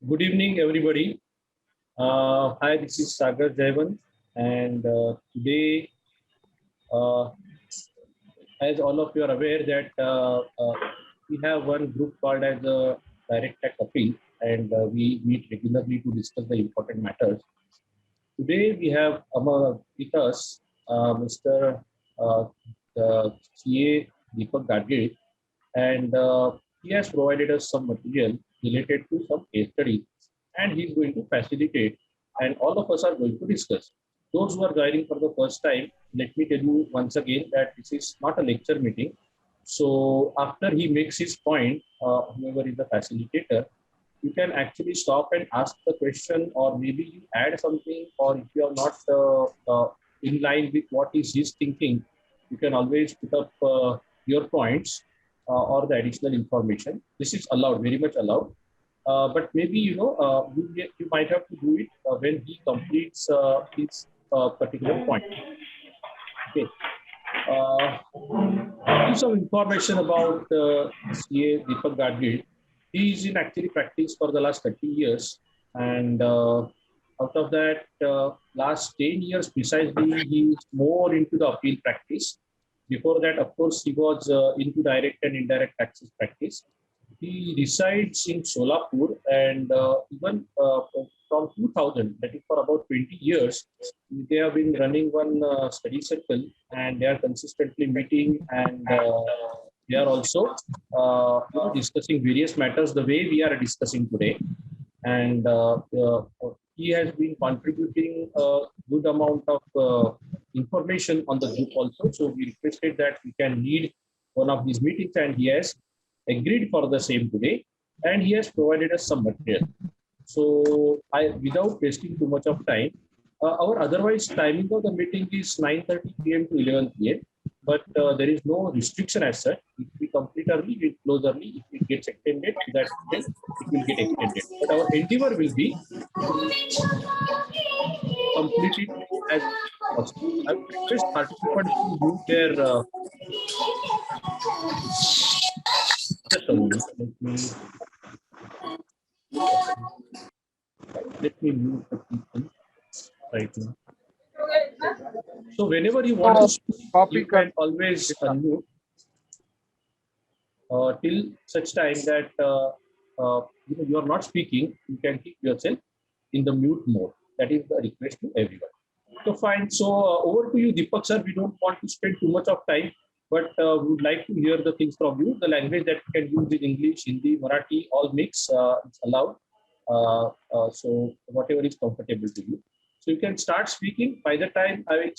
Good evening, everybody. Hi, this is Sagar Jaivan, and today, uh, as all of you are aware, that we have one group called as Direct Tech Appeal, and we meet regularly to discuss the important matters. Today, we have with us Mr. Uh, CA Deepak Gadgil, and he has provided us some material related to some case study, and he's going to facilitate, and all of us are going to discuss. Those who are joining for the first time, let me tell you once again that this is not a lecture meeting. So after he makes his point, whoever is the facilitator, you can actually stop and ask the question, or maybe you add something, or if you are not in line with what is his thinking, you can always put up your points or the additional information. This is allowed, very much allowed. But maybe you might have to do it when he completes his particular point. Okay. Uh, Give some information about CA Deepak Gadgil. He is in actually practice for the last 30 years, and out of that, last 10 years precisely, he is more into the appeal practice. Before that, of course, he was into direct and indirect taxes practice. He resides in Solapur, and even from 2000, that is for about 20 years, they have been running one study circle, and they are consistently meeting, and they are also discussing various matters the way we are discussing today. And he has been contributing a good amount of information on the group also. So we requested that we can lead one of these meetings, and he has agreed for the same today, and he has provided us some material. So without wasting too much of time, our otherwise timing of the meeting is 9:30 p.m. to 11 p.m. But there is no restriction as such. If we complete early, we close early. If it gets extended, then it will get extended. But our endeavor will be to complete it as possible. I would request participants to mute their just a moment. Let me mute the people right now. So whenever you want to speak, you can always unmute till such time that you are not speaking. You can keep yourself in the mute mode. That is the request to everyone. So fine. So over to you, Deepak sir. We don't want to spend too much of time, but we would like to hear the things from you. The language that you can use is English, Hindi, Marathi, all mix. It's allowed. So whatever is comfortable to you. So you can start speaking. By the time I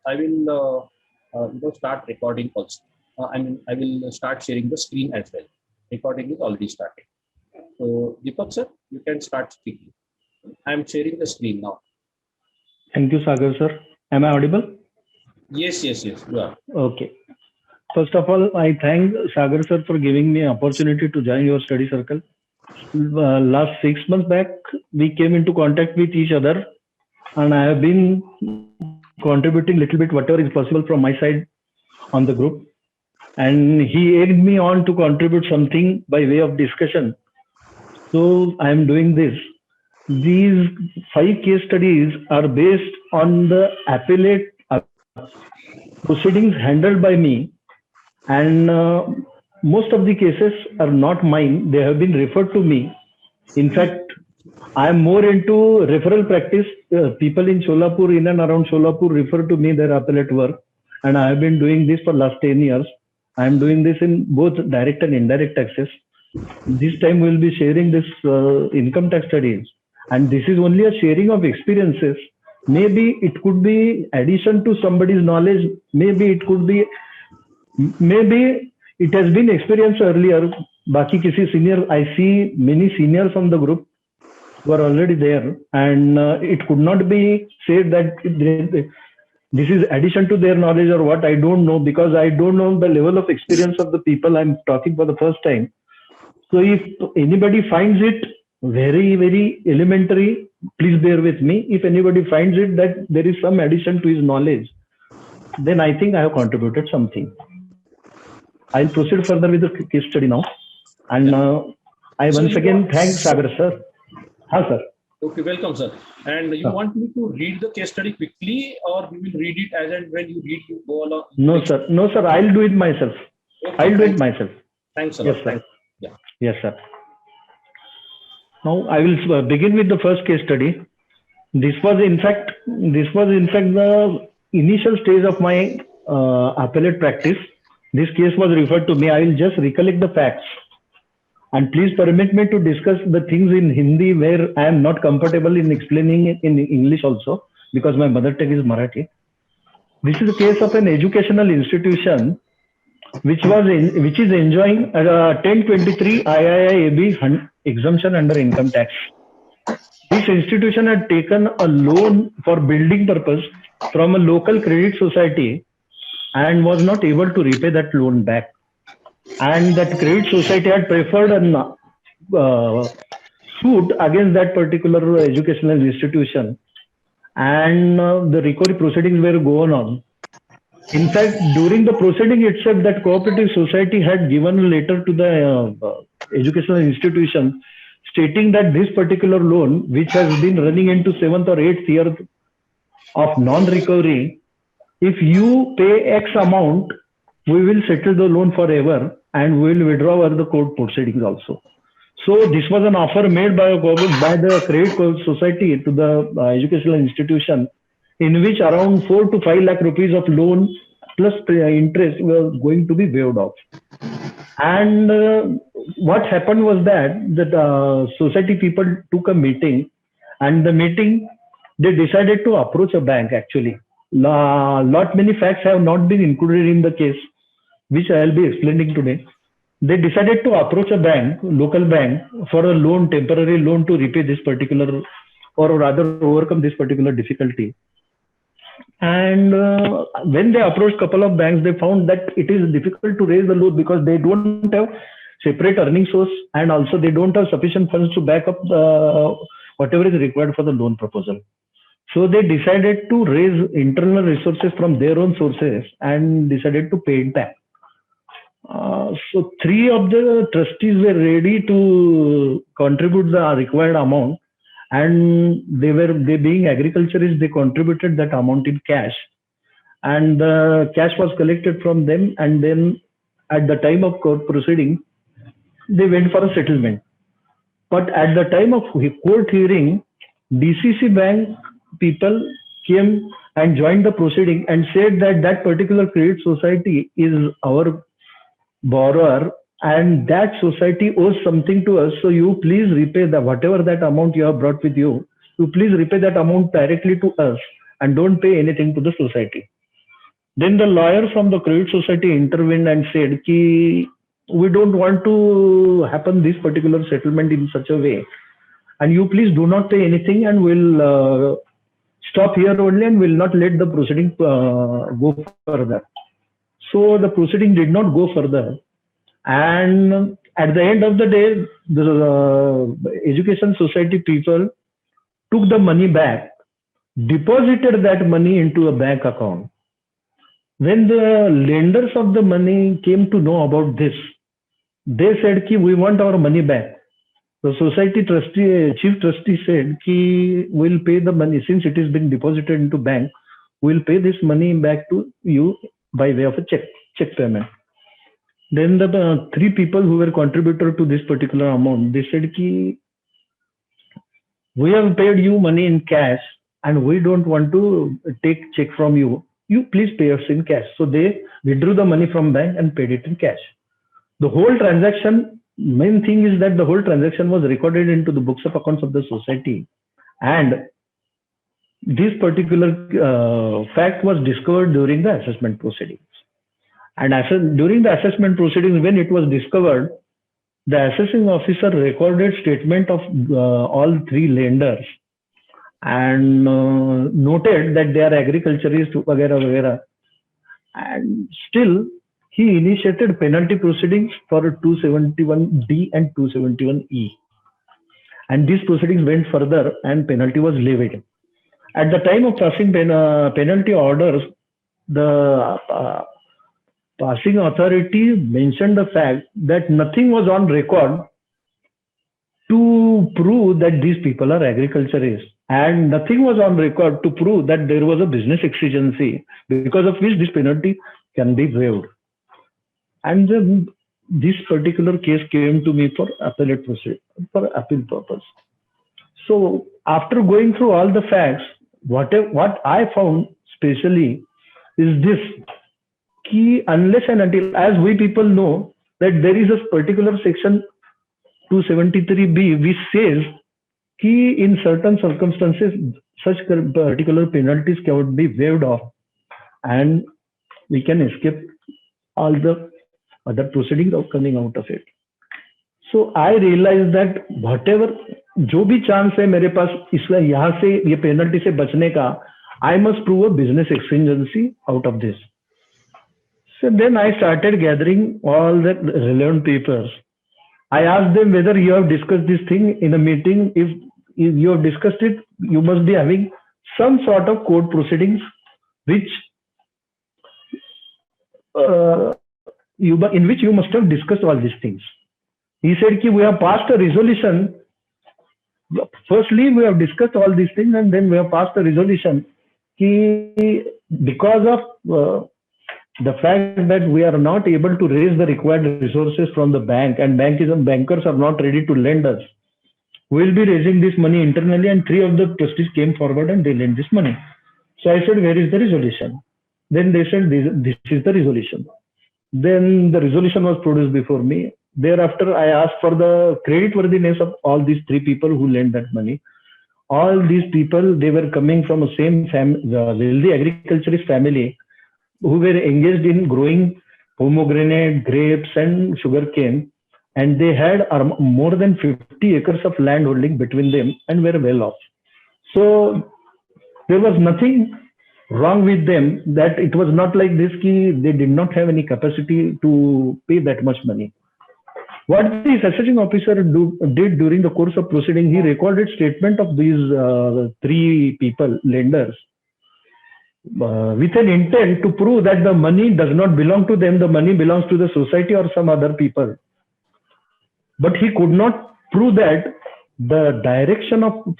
will start recording also. I will start sharing the screen as well. Recording is already started. So Deepak sir, you can start speaking. I am sharing the screen now. Thank you, Sagar sir. Am I audible? Yes, you are. Okay. First of all, I thank Sagar sir for giving me an opportunity to join your study circle. Last 6 months back, we came into contact with each other, and I have been contributing little bit whatever is possible from my side on the group. And he egged me on to contribute something by way of discussion. So I am doing this. These 5 case studies are based on the appellate proceedings handled by me, and most of the cases are not mine. They have been referred to me. In fact, I am more into referral practice. People in Solapur, in and around Solapur, refer to me their appellate work, and I have been doing this for last 10 years. I am doing this in both direct and indirect taxes. This time we will be sharing this income tax studies, and this is only a sharing of experiences. Maybe it could be addition to somebody's knowledge. Maybe it could be, maybe it has been experienced earlier. Baki kisi senior, I see many seniors on the group who are already there, and it could not be said that this is addition to their knowledge or what. I don't know, because I don't know the level of experience of the people I'm talking for the first time. So if anybody finds it very, very elementary, please bear with me. If anybody finds it that there is some addition to his knowledge, then I think I have contributed something. I'll proceed further with the case study now. And I once again thank Sagar sir. हाँ sir. Okay, welcome, sir. And you हाँ. want me to read the case study quickly, or we will read it as and when you read, you go along? No sir, no sir, I'll do it myself. Okay, I'll do it thanks. myself. Thanks a Yes lot. sir. Thanks. Yeah. Yes sir. Now I will begin with the first case study. This was in fact the initial stage of my appellate practice. This case was referred to me. I will just recollect the facts. And please permit me to discuss the things in Hindi where I am not comfortable in explaining it in English also, because my mother tongue is Marathi. This is a case of an educational institution which is enjoying a 1023 III-AB exemption under income tax. This institution had taken a loan for building purpose from a local credit society and was not able to repay that loan back. And that credit society had preferred a suit against that particular educational institution, and the recovery proceedings were going on. In fact, during the proceeding itself, that cooperative society had given a letter to the educational institution stating that this particular loan, which has been running into 7th or 8th year of non-recovery, if you pay X amount, we will settle the loan forever and we will withdraw the court proceedings also. So this was an offer made by the credit society to the educational institution, in which around 4 to 5 lakh rupees of loan plus interest were going to be waived off. And what happened was that the society people took a meeting, and the meeting they decided to approach a bank. Actually, lot many facts have not been included in the case, which I'll be explaining today. They decided to approach a bank, local bank, for a loan, temporary loan, to repay this particular, or rather overcome this particular difficulty. And when they approached couple of banks, they found that it is difficult to raise the loan because they don't have separate earning source, and also they don't have sufficient funds to back up whatever is required for the loan proposal. So they decided to raise internal resources from their own sources and decided to pay it back. So 3 of the trustees were ready to contribute the required amount, and they being agriculturists, they contributed that amount in cash, and the cash was collected from them. And then at the time of court proceeding, they went for a settlement. But at the time of court hearing, DCC Bank people came and joined the proceeding and said that that particular credit society is our borrower, and that society owes something to us. So you please repay whatever that amount you have brought with you. You please repay that amount directly to us and don't pay anything to the society. Then the lawyer from the credit society intervened and said, "Ki, we don't want to happen this particular settlement in such a way, and you please do not pay anything, and we'll stop here only and will not let the proceeding go further." So the proceeding did not go further, and at the end of the day, the education society people took the money back, deposited that money into a bank account. When the lenders of the money came to know about this, they said, "Ki, we want our money back." The society trustee, chief trustee said, "Ki, we'll pay the money since it is being deposited into bank. We'll pay this money back to you by way of a check payment." Then the 3 people who were contributor to this particular amount, they said, "Ki, we have paid you money in cash and we don't want to take check from you. You please pay us in cash." So they withdrew the money from bank and paid it in cash. The whole transaction, main thing is that the whole transaction was recorded into the books of accounts of the society, and this particular fact was discovered during the assessment proceedings. And during the assessment proceedings, when it was discovered, the assessing officer recorded statement of all 3 lenders and noted that they are agriculturists, vagera, vagera. And still, he initiated penalty proceedings for 271D and 271E. And these proceedings went further and penalty was levied. At the time of passing penalty orders, the passing authority mentioned the fact that nothing was on record to prove that these people are agriculturists. And nothing was on record to prove that there was a business exigency because of which this penalty can be waived. And this particular case came to me for appellate procedure, for appeal purpose. So after going through all the facts, what I found specially is this: key, unless and until, as we people know, that there is a particular section 273B which says key in certain circumstances such particular penalties cannot be waived off, and we can escape all the other proceedings of coming out of it. So I realized that whatever जो भी chance है मेरे पास इसलिए यहाँ से ये penalty से बचने का, I must prove a business exigency out of this. So then I started gathering all the relevant papers. I asked them whether you have discussed this thing in a meeting. If you have discussed it, you must be having some sort of court proceedings which in which you must have discussed all these things. He said we have passed a resolution. Firstly, we have discussed all these things, and then we have passed a resolution because of the fact that we are not able to raise the required resources from the bank, and bankers are not ready to lend us. We will be raising this money internally, and 3 of the trustees came forward and they lent this money. So I said, where is the resolution? Then they said, this is the resolution. Then the resolution was produced before me. Thereafter, I asked for the creditworthiness of all these 3 people who lent that money. All these people, they were coming from the same wealthy agriculturist family who were engaged in growing pomegranate, grapes, and sugarcane. And they had more than 50 acres of land holding between them and were well off. So there was nothing wrong with them, that it was not like this they did not have any capacity to pay that much money. What the assessing officer did during the course of proceeding, he recorded statement of these 3 people, lenders, with an intent to prove that the money does not belong to them, the money belongs to the society or some other people. But he could not prove that the direction of,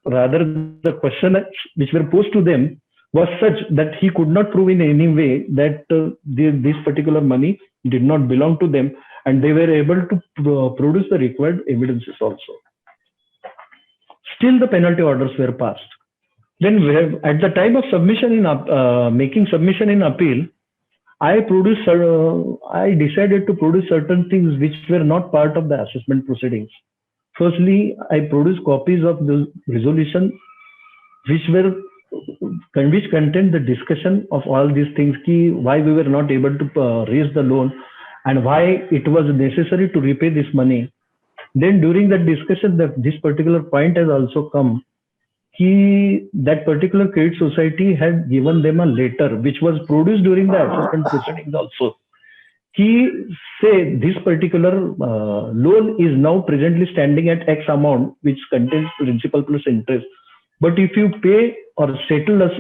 rather the question which were posed to them was such that he could not prove in any way that this particular money did not belong to them, and they were able to produce the required evidences also. Still the penalty orders were passed. Then at the time of submission in making submission in appeal, I decided to produce certain things which were not part of the assessment proceedings. Firstly, I produced copies of the resolution which contained the discussion of all these things, why we were not able to raise the loan and why it was necessary to repay this money. Then during that discussion, this particular point has also come. That particular credit society had given them a letter which was produced during the assessment proceedings also. He said this particular loan is now presently standing at X amount, which contains principal plus interest. But if you pay or settle us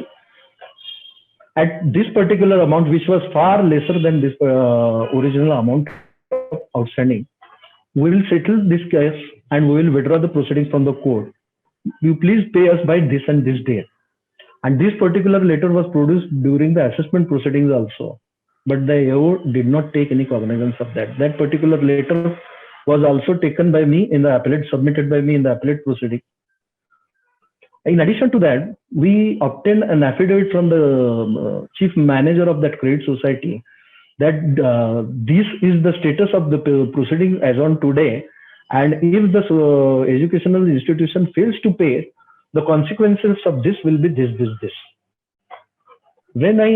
at this particular amount, which was far lesser than this original amount outstanding, we will settle this case and we will withdraw the proceedings from the court. You please pay us by this and this date. And this particular letter was produced during the assessment proceedings also. But the AO did not take any cognizance of that. That particular letter was also taken by me in the appellate, submitted by me in the appellate proceeding. In addition to that, we obtained an affidavit from the chief manager of that credit society that this is the status of the proceeding as on today. And if the educational institution fails to pay, the consequences of this will be this. When I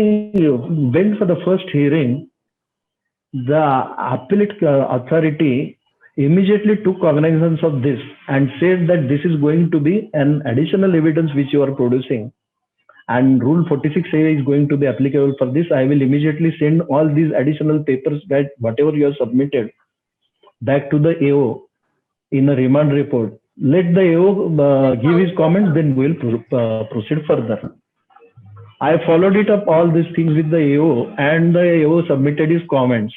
went for the first hearing, the appellate authority immediately took cognizance of this and said that this is going to be an additional evidence which you are producing, and Rule 46A is going to be applicable for this. I will immediately send all these additional papers, that whatever you have submitted, back to the AO in a remand report. Let the AO give his comments, then we will proceed further. I followed it up all these things with the AO, and the AO submitted his comments.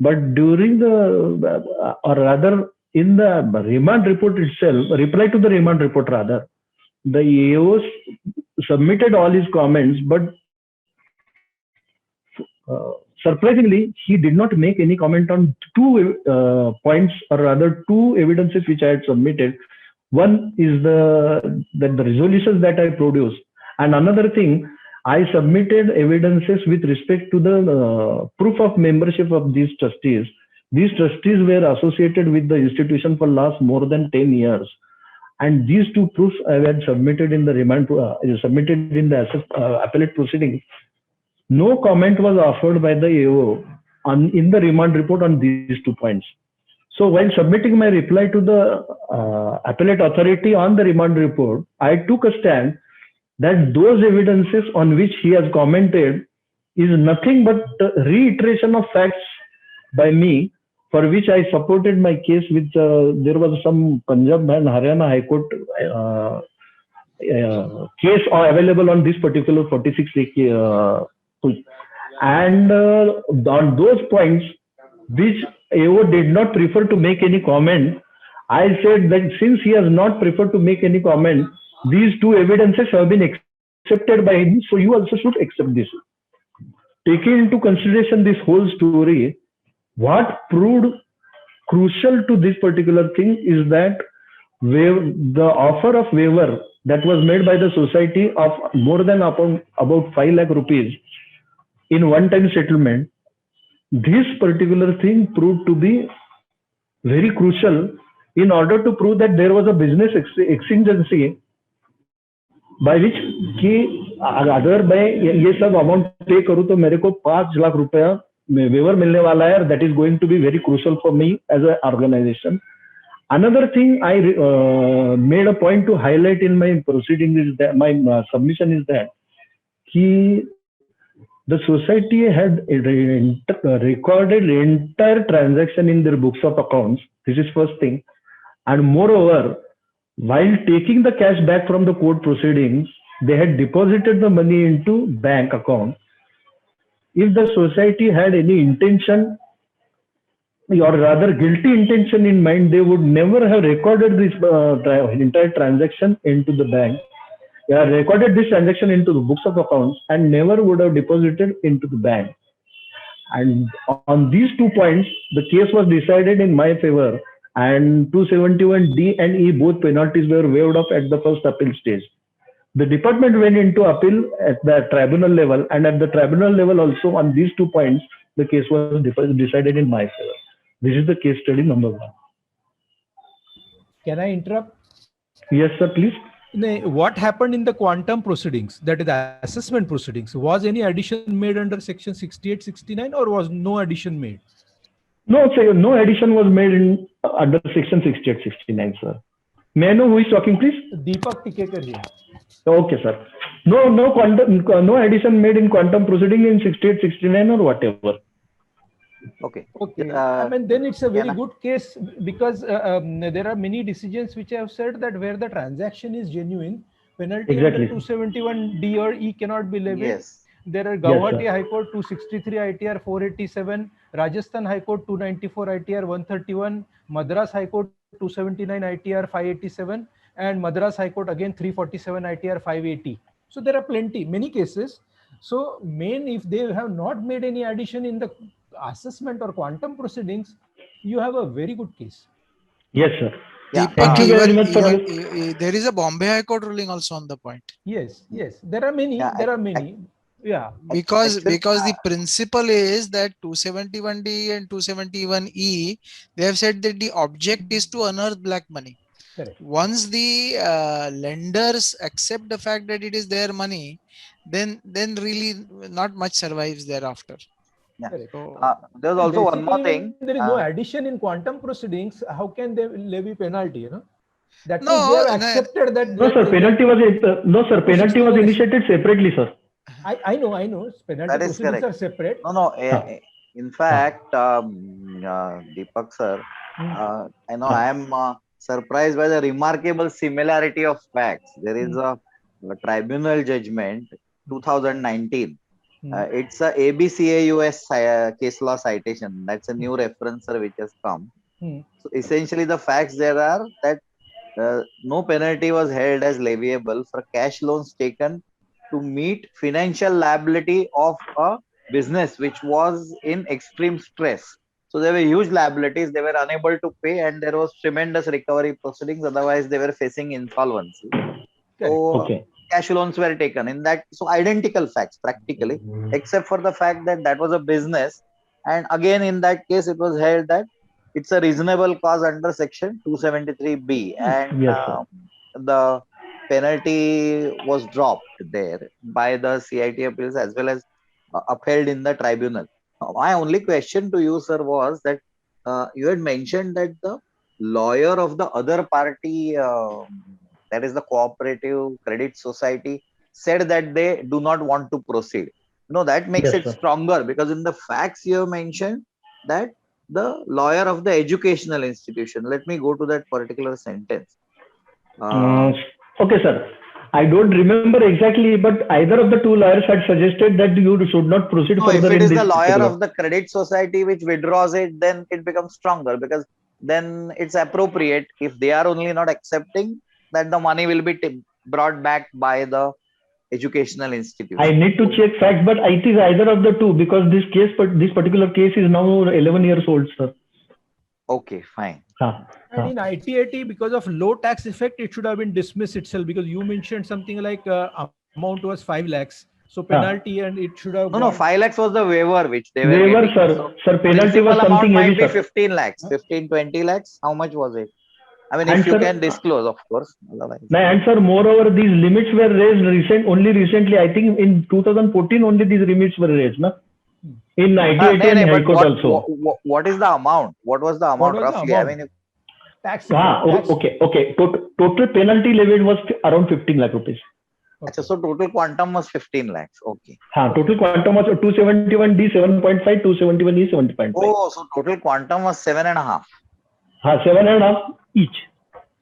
But during or rather in the remand report itself, reply to the remand report rather, the AO submitted all his comments, but surprisingly, he did not make any comment on two points, or rather two evidences which I had submitted. One is the resolutions that I produced, and another thing, I submitted evidences with respect to the proof of membership of these trustees. These trustees were associated with the institution for last more than 10 years. And these two proofs I had submitted in the submitted in the appellate proceedings. No comment was offered by the AO in the remand report on these 2 points. So while submitting my reply to the appellate authority on the remand report, I took a stand that those evidences on which he has commented is nothing but reiteration of facts by me, for which I supported my case with there was some Punjab and Haryana High Court case available on this particular 46A. And on those points, which AO did not prefer to make any comment, I said that since he has not preferred to make any comment, these two evidences have been accepted by him, so you also should accept this. Taking into consideration this whole story, what proved crucial to this particular thing is that the offer of waiver that was made by the society of more than about 5 lakh rupees in one-time settlement, this particular thing proved to be very crucial in order to prove that there was a business exigency by which कि अगर मैं ये सब amount पे करूँ तो मेरे को 5 लाख रुपया waiver मिलने वाला है, that is going to be very crucial for me as an organization. Another thing I made a point to highlight in my proceeding is that my submission is that the society had recorded the entire transaction in their books of accounts. This is first thing. And moreover, while taking the cash back from the court proceedings, they had deposited the money into bank account. If the society had any intention, or rather guilty intention in mind, they would never have recorded this entire transaction into the bank. They have recorded this transaction into the books of accounts and never would have deposited into the bank. And on these 2 points, the case was decided in my favor, and 271D and E both penalties were waived off at the first appeal stage. The department went into appeal at the tribunal level, and at the tribunal level also on these 2 points, the case was decided in my favor. This is the case study number 1. Can I interrupt? Yes, sir, please. What happened in the quantum proceedings, that is the assessment proceedings? Was any addition made under section 68, 69, or was no addition made? No, sir, no addition was made under section 68, 69, sir. May I know who is talking, please? Deepak Tikekar ji. Okay, sir. No addition made in quantum proceeding in 68, 69 or whatever. Okay. I mean, then it's a very good case, because there are many decisions which have said that where the transaction is genuine, penalty under 271D or E cannot be levied. Yes. There are Guwahati High Court 263 ITR 487, Rajasthan High Court 294 ITR 131, Madras High Court 279 ITR 587, and Madras High Court again 347 ITR 580. So there are many cases. So if they have not made any addition in the assessment or quantum proceedings, you have a very good case. Yes, sir. Yeah. Thank you very much for there is a Bombay High Court ruling also on the point. Yes. There are many. Yeah. Because the principle is that 271D and 271E, they have said that the object is to unearth black money. Correct. Once the lenders accept the fact that it is their money, then really not much survives thereafter. Yeah. There's also one more thing. There is no addition in quantum proceedings. How can they levy penalty? That no, means they have accepted that. No, sir. Penalty was initiated separately, sir. I know. Penalty That is proceedings correct. are separate. No. In fact, Deepak sir, I know I am surprised by the remarkable similarity of facts. There is a tribunal judgment, 2019. It's a ABCAUS case law citation. That's a new referencer which has come. So essentially, the facts there are that no penalty was held as leviable for cash loans taken to meet financial liability of a business which was in extreme stress. So there were huge liabilities, they were unable to pay, and there was tremendous recovery proceedings. Otherwise, they were facing insolvency. So Okay. cash loans were taken in that. So identical facts practically, except for the fact that that was a business. And again, in that case, it was held that it's a reasonable cause under section 273B, and Yes, sir. the penalty was dropped there by the CIT appeals as well as upheld in the tribunal. My only question to you, sir, was that you had mentioned that the lawyer of the other party, that is the cooperative credit society, said that they do not want to proceed. No, that makes Yes, it sir. stronger, because in the facts you have mentioned that the lawyer of the educational institution. Let me go to that particular sentence. Uh, okay, sir. I don't remember exactly, but either of the two lawyers had suggested that you should not proceed No, if further it in is the this lawyer particular. of the credit society which withdraws it, then it becomes stronger, because then it's appropriate if they are only not accepting that the money will be brought back by the educational I institution. need to check facts, but it is either of the two because this case, but this particular case is now 11 years old, sir. Okay, fine. Huh. And in ITAT, because of low tax effect, it should have been dismissed itself, because you mentioned something like amount was 5 lakhs. So penalty, and it should have No, gone. no, 5 lakhs was the waiver which they were Waiver, getting. sir. So Sir, penalty was principal amount something heavy, might be sir. 15 lakhs, 15, 20 lakhs. How much was it? I mean, And if you sir, can disclose, of course. Otherwise. and sir, moreover, these limits were raised only recently. I think in 2014 only these limits were raised, na? In 98 and High But Court also. what is the amount? What was the What amount was the roughly? I amount? mean, Tax effect. Okay. Total penalty levied was around 15 lakh rupees. so total quantum was 15 lakhs. Okay. Total quantum was 271D 7.5, 271E 7.5. Oh, so total quantum was 7.5. 7.5 each.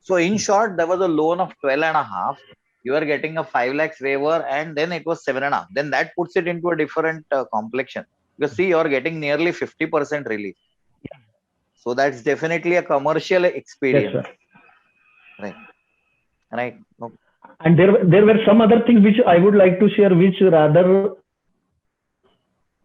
So in short, there was a loan of 12.5. You are getting a 5 lakhs waiver, and then it was 7.5. Then that puts it into a different complexion. Because see, you are getting nearly 50% relief. So that's definitely a commercial experience. Yes, sir. Right. Okay. And there were some other things which I would like to share, which rather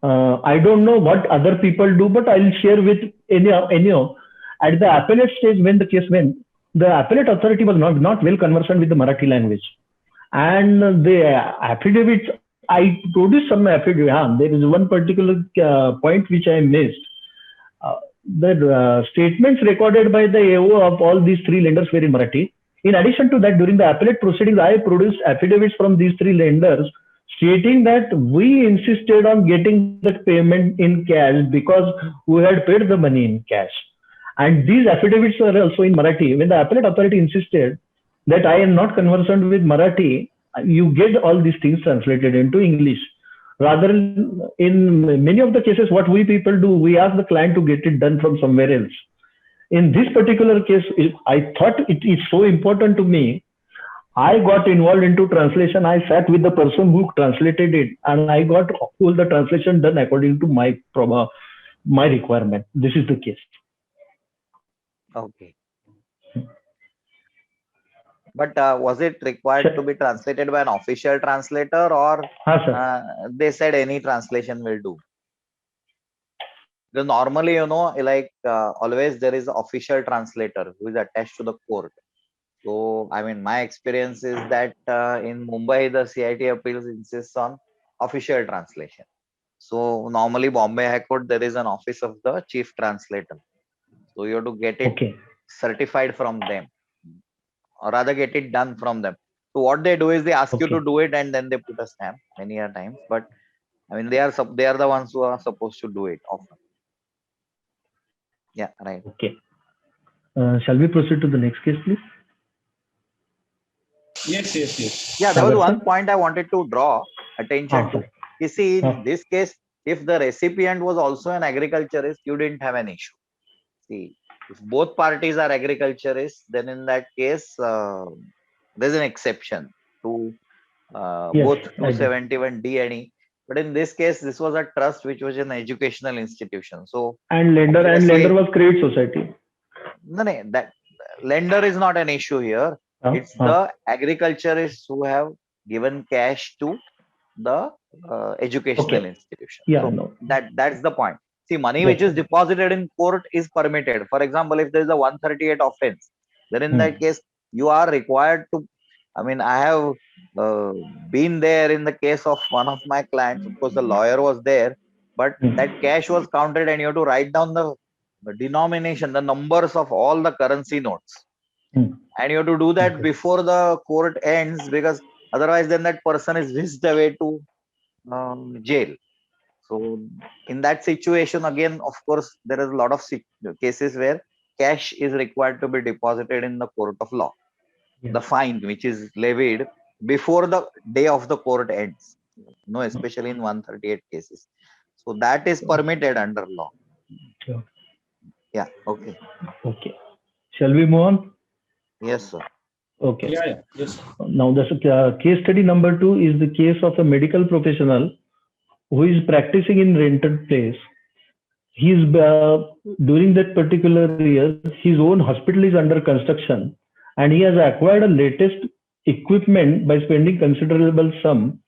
I don't know what other people do, but I'll share with anyhow. At the appellate stage, when the case went, the appellate authority was not well conversant with the Marathi language, and the affidavits. I produced some affidavit. There is one particular point which I missed. The statements recorded by the AO of all these three lenders were in Marathi. In addition to that, during the appellate proceedings, I produced affidavits from these three lenders stating that we insisted on getting the payment in cash because we had paid the money in cash. And these affidavits were also in Marathi. When the appellate authority insisted that I am not conversant with Marathi, you get all these things translated into English. Rather, in many of the cases, what we people do, we ask the client to get it done from somewhere else. In this particular case, I thought it is so important to me. I got involved into translation. I sat with the person who translated it, and I got all the translation done according to my requirement. This is the case. Okay. But was it required to be translated by an official translator, or they said any translation will do? Because normally, like always there is an official translator who is attached to the court. So, I mean, my experience is that in Mumbai, the CIT appeals insists on official translation. So, normally Bombay High Court, there is an office of the chief translator. So, you have to get it certified from them, or rather get it done from them. So, what they do is they ask you to do it, and then they put a stamp many a times. But I mean, they are the ones who are supposed to do it often. Yeah, right. Okay. Shall we proceed to the next case, please? Yes. Yeah, there was one point I wanted to draw attention to. You see, in this case, if the recipient was also an agriculturist, you didn't have an issue. See, if both parties are agriculturists, then in that case, there's an exception to both 271D and E. But in this case, this was a trust which was an educational institution. So and lender was credit society. no, that lender is not an issue here. It's the agriculturists who have given cash to the educational institution. Yeah, so no. that's the point. See, money Yes, which is sir. deposited in court is permitted. For example, if there is a 138 offense, then in that case you are required to. I mean, I have been there in the case of one of my clients. Of course, the lawyer was there, but that cash was counted, and you have to write down the denomination, the numbers of all the currency notes, and you have to do that before the court ends, because otherwise then that person is whisked away to jail. So in that situation, again, of course, there is a lot of cases where cash is required to be deposited in the court of law. The fine which is levied before the day of the court ends, especially in 138 cases. So that is permitted under law. Yeah. Okay. Okay. Shall we move on? Yes, sir. Okay. Yeah. Yes. Now, the case study number 2 is the case of a medical professional who is practicing in rented place. He's during that particular year, his own hospital is under construction, and he has acquired a latest equipment by spending considerable sum,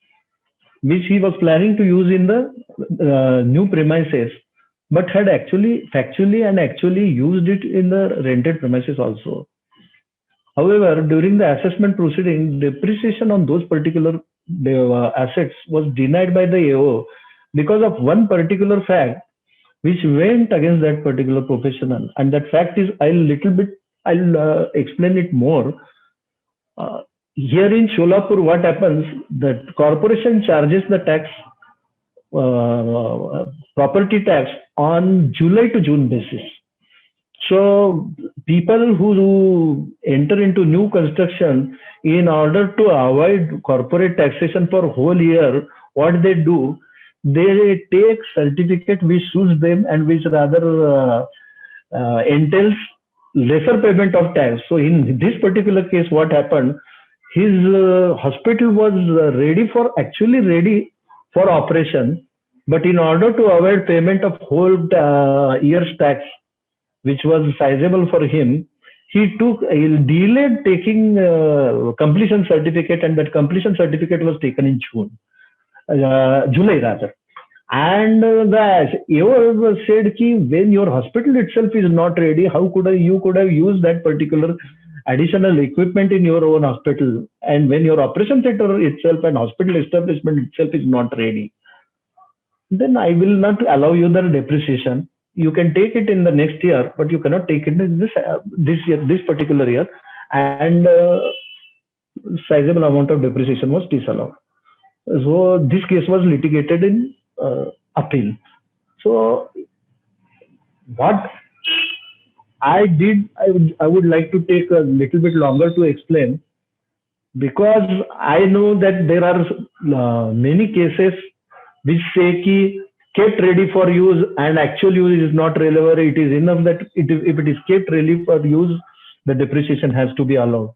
which he was planning to use in the new premises, but had factually used it in the rented premises also. However, during the assessment proceeding, depreciation on those particular assets was denied by the AO because of one particular fact which went against that particular professional. And that fact is, I'll explain it more. Here in Sholapur, what happens, that corporation charges the tax, property tax on July to June basis. So people who enter into new construction, in order to avoid corporate taxation for whole year, what they do, they take certificate which suits them and which rather entails lesser payment of tax. So in this particular case, what happened, his hospital was ready for operation, but in order to avoid payment of whole year's tax, which was sizable for him, he delayed taking completion certificate, and that completion certificate was taken in July rather. And the AO said, when your hospital itself is not ready, how you could have used that particular additional equipment in your own hospital, and when your operation theater itself and hospital establishment itself is not ready, then I will not allow you the depreciation. You can take it in the next year, but you cannot take it in this particular year. And sizable amount of depreciation was disallowed. So this case was litigated in appeal. So what I did, I would like to take a little bit longer to explain, because I know that there are many cases which say ki kept ready for use and actual use is not relevant. It is enough that if it is kept ready for use, the depreciation has to be allowed.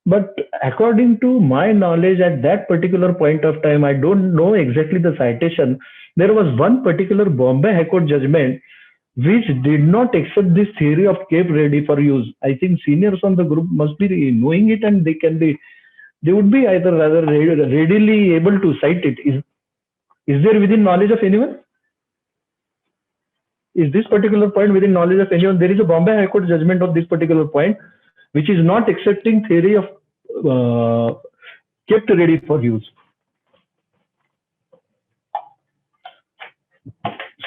But according to my knowledge at that particular point of time, I don't know exactly the citation. There was one particular Bombay High Court judgment which did not accept this theory of kept ready for use. I think seniors on the group must be knowing it, and they would be either rather readily able to cite it. Is there within knowledge of anyone? Is this particular point within knowledge of anyone? There is a Bombay High Court judgment of this particular point, which is not accepting theory of kept ready for use.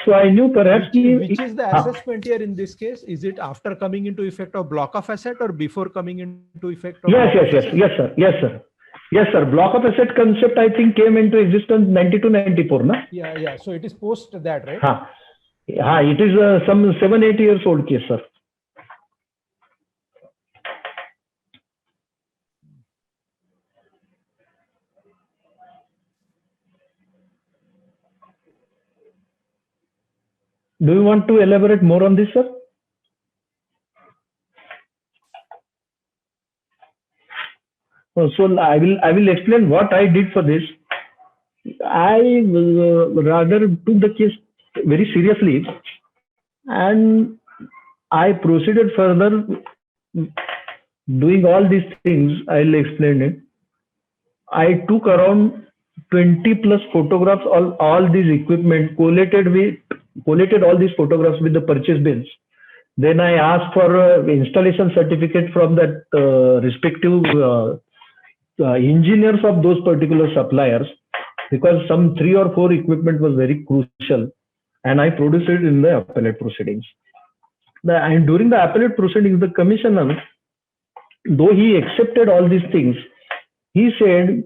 So I knew perhaps which is the assessment here in this case? Is it after coming into effect of block of asset or before coming into effect of Yes, sir. Block of asset concept, I think, came into existence 92-94, na? Yeah. So it is post that, right? It is some 7-8 years old case, sir. Do you want to elaborate more on this, sir? So I will explain what I did for this. I rather took the case very seriously, and I proceeded further doing all these things. I'll explain it. I took around 20 plus photographs, all these equipment, collated all these photographs with the purchase bills. Then I asked for installation certificate from that respective engineers of those particular suppliers, because some 3 or 4 equipment was very crucial, and I produced it in the appellate proceedings. And during the appellate proceedings, the commissioner, though he accepted all these things, he said,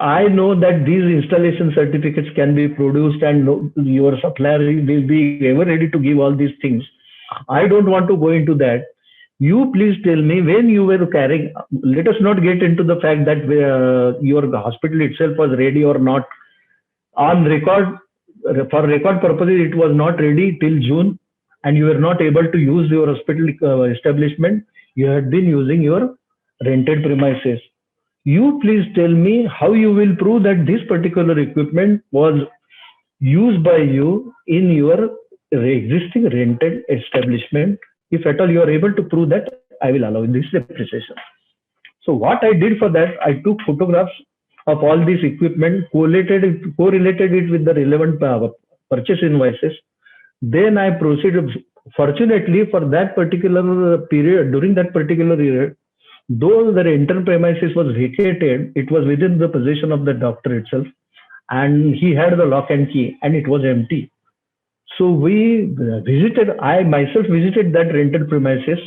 I know that these installation certificates can be produced and your supplier will be ever ready to give all these things. I don't want to go into that. You please tell me when you were carrying, let us not get into the fact that your hospital itself was ready or not. On record, for record purposes, it was not ready till June, and you were not able to use your hospital establishment. You had been using your rented premises. You please tell me how you will prove that this particular equipment was used by you in your existing rented establishment. If at all you are able to prove that, I will allow this depreciation. So what I did for that, I took photographs of all this equipment, correlated it with the relevant purchase invoices. Then I proceeded. Fortunately, for that particular period, during that particular period, though the rental premises was vacated, it was within the possession of the doctor itself, and he had the lock and key, and it was empty. So I myself visited that rented premises,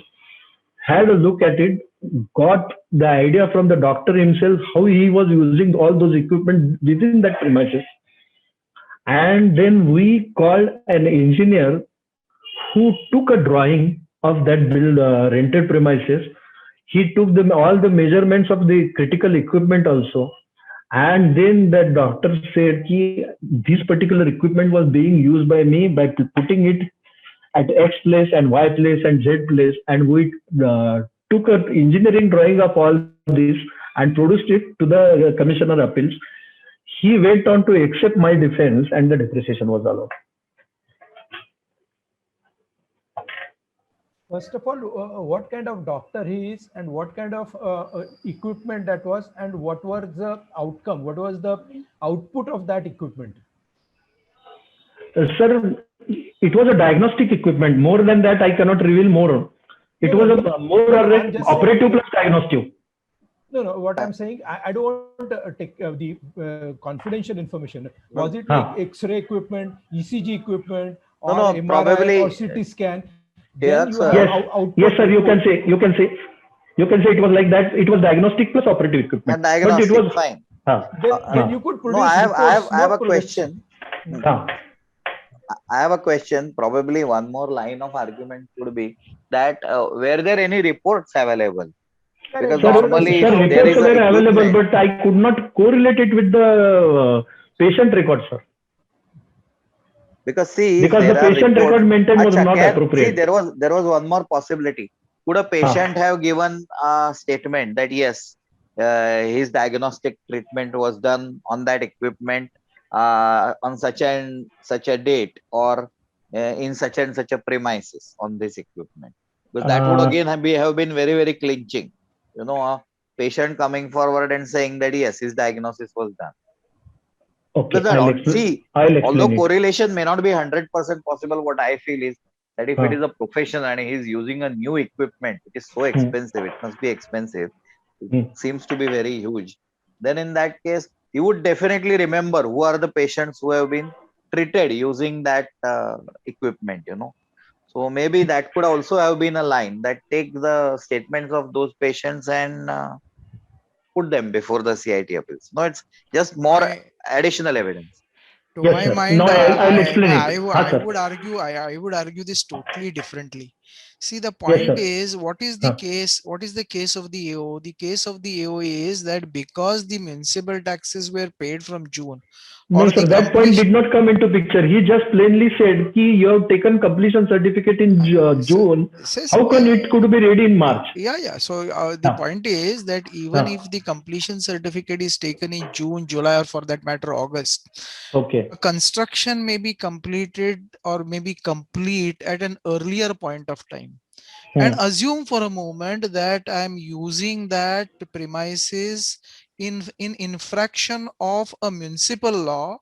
had a look at it, got the idea from the doctor himself how he was using all those equipment within that premises. And then we called an engineer who took a drawing of that rented premises. He took all the measurements of the critical equipment also. And then the doctor said this particular equipment was being used by me by putting it at X place and Y place and Z place. And we took an engineering drawing of all this and produced it to the Commissioner Appeals. He went on to accept my defense, and the depreciation was allowed. First of all, what kind of doctor he is, and what kind of equipment that was, and what was the outcome? What was the output of that equipment? Sir, it was a diagnostic equipment. More than that, I cannot reveal more. It was a more or less operative plus diagnostic. No. What I'm saying, I don't want to take the confidential information. Was it like X-ray equipment, ECG equipment, or MRI probably, or CT scan? Yes, sir. You can say it was like that. It was diagnostic plus operative equipment. And diagnostic, but it was fine. Then you could produce. No, I have a question. I have a question. Probably one more line of argument could be that were there any reports available? Because normally reports were available, but I could not correlate it with the patient record, sir. Because the patient record maintained was not appropriate. See, there was one more possibility. Could a patient have given a statement that yes, his diagnostic treatment was done on that equipment on such a date, or in such and such a premises on this equipment? Because that would again have been very, very clinching. A patient coming forward and saying that yes, his diagnosis was done. Okay, although correlation may not be 100% possible, what I feel is that if it is a professional and he is using a new equipment, it is so expensive, it must be expensive, it seems to be very huge. Then in that case, he would definitely remember who are the patients who have been treated using that equipment, So maybe that could also have been a line that take the statements of those patients and put them before the CIT appeals. No, it's just more additional evidence. To my mind, I'll explain it. I would argue this totally differently. See, the point is, what is the case? What is the case of the AO? The case of the AO is that because the municipal taxes were paid from June. No, sir, that point did not come into picture. He just plainly said, you have taken completion certificate in June. How can it could be ready in March? Yeah. So the point is that even if the completion certificate is taken in June, July, or for that matter, August, Okay. construction may be completed or may be complete at an earlier point of time. And assume for a moment that I'm using that premises in infraction of a municipal law,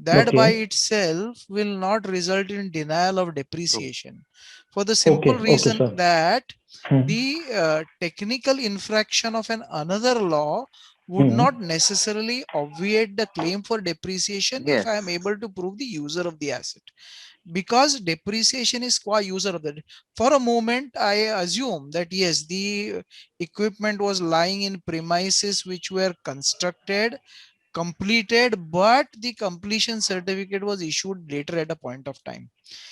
that by Okay. itself will not result in denial of depreciation, for the simple Okay. Okay, reason sir. that Hmm. the technical infraction of another law would not necessarily obviate the claim for depreciation if I am Yes. able to prove the user of the asset, because depreciation is qua user of the. For a moment I assume that yes, the equipment was lying in premises which were constructed, completed, but the completion certificate was issued later at a point of time.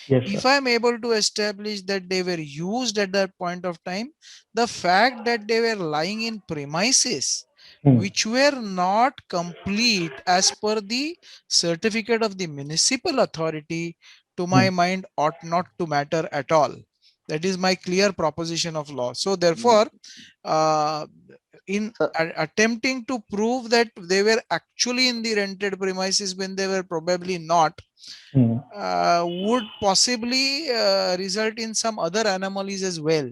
Yes, If sir. I am able to establish that they were used at that point of time, the fact that they were lying in premises which were not complete as per the certificate of the municipal authority, to my mind, ought not to matter at all. That is my clear proposition of law. So Mm, therefore, uh, in sir, attempting to prove that they were actually in the rented premises when they were probably not, would possibly result in some other anomalies as well.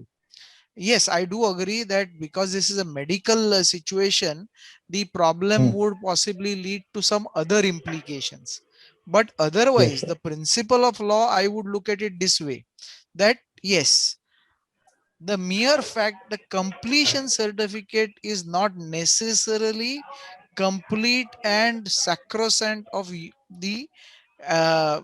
Yes, I do agree that because this is a medical situation, the problem would possibly lead to some other implications. But Yes, otherwise, sir. the principle of law, I would look at it this way, that yes, the mere fact the completion certificate is not necessarily complete and sacrosanct of the uh,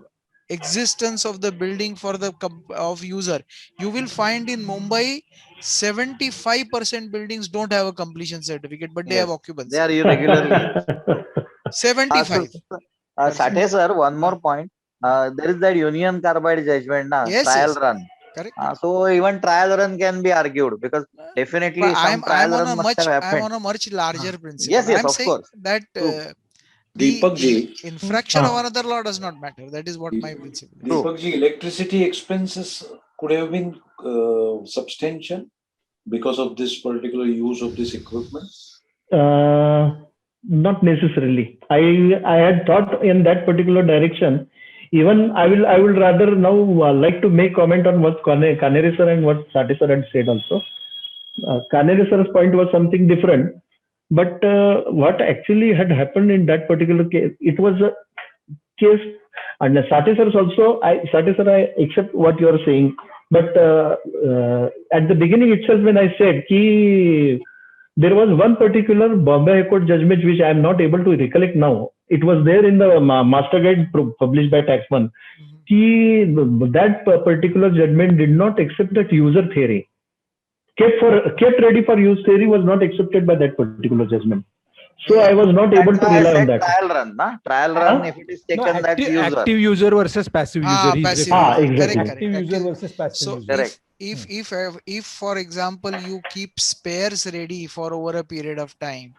existence of the building for the of user. You will find in Mumbai 75% buildings don't have a completion certificate, but they have yes, they occupancy. are irregularly used. So, 75%. Sate sir, one more point. There is that Union Carbide judgment, na, Yes, trial yes, run. correct. So even trial run can be argued because But definitely some I'm trial on run a must have I'm happened. on a much Ah, larger principle. yes, yes, I'm of saying course. that True, the Deepak ji, infraction of another law does not matter. That is what my principle is. true. Deepak ji, electricity expenses could have been substantial because of this particular use of this equipment. Not necessarily. I had thought in that particular direction. Even I will rather now like to make comment on what Kaneri sir and what Sati sir had said also. Kaneri sir's point was something different, but what actually had happened in that particular case, it was a case, and Sati sir also, Sati sir, I accept what you are saying, but at the beginning itself when I said ki there was one particular Bombay High Court judgment which I am not able to recollect now. It was there in the master guide published by Taxman. That particular judgment did not accept that user theory. Kept ready for use theory was not accepted by that particular judgment. So Yeah. I was not able That's to why I rely on said that. trial run, na? Trial run, if it is No, taken, that's user. active user versus passive user. He's Passive referring user. to Exactly. Correct, active correct. user versus passive So user. Correct. if for example you keep spares ready for over a period of time,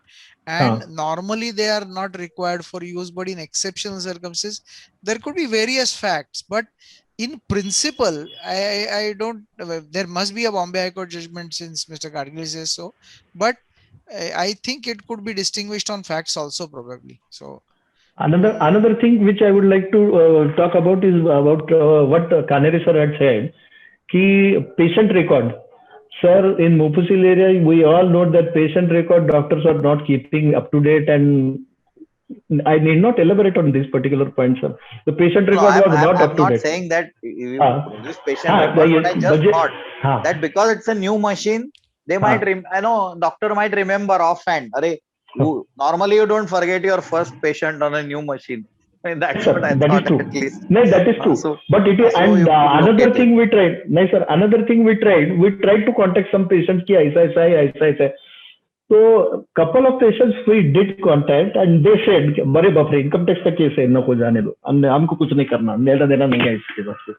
and normally they are not required for use, but in exceptional circumstances there could be various facts, but in principle I don't, there must be a Bombay High Court judgment since Mr. Gadgil says so, but I think it could be distinguished on facts also probably. So Another thing which I would like to talk about is about what Kaneri sir had said. Key patient record. Sir, in Mufusil area, we all know that patient record doctors are not keeping up to date, and I need not elaborate on this particular point, sir. The patient No, record was not I'm up to not date. saying that you हाँ produce patient हाँ record, but I just budget thought हाँ that because it's a new machine, they might, हाँ I know doctor might remember offhand. Normally you don't forget your first patient on a new machine. I mean, that's sir, what I that is thought true. at least. No, that is true. But it is, So and you could another locate it. thing we tried. No, sir, another thing we tried to contact some patients ki aisa hai. So couple of patients we did contact and they said, "Bare bapre, income tax का case है, नको जाने दो, हमको कुछ नहीं करना, लेना देना नहीं है इसके पास कुछ."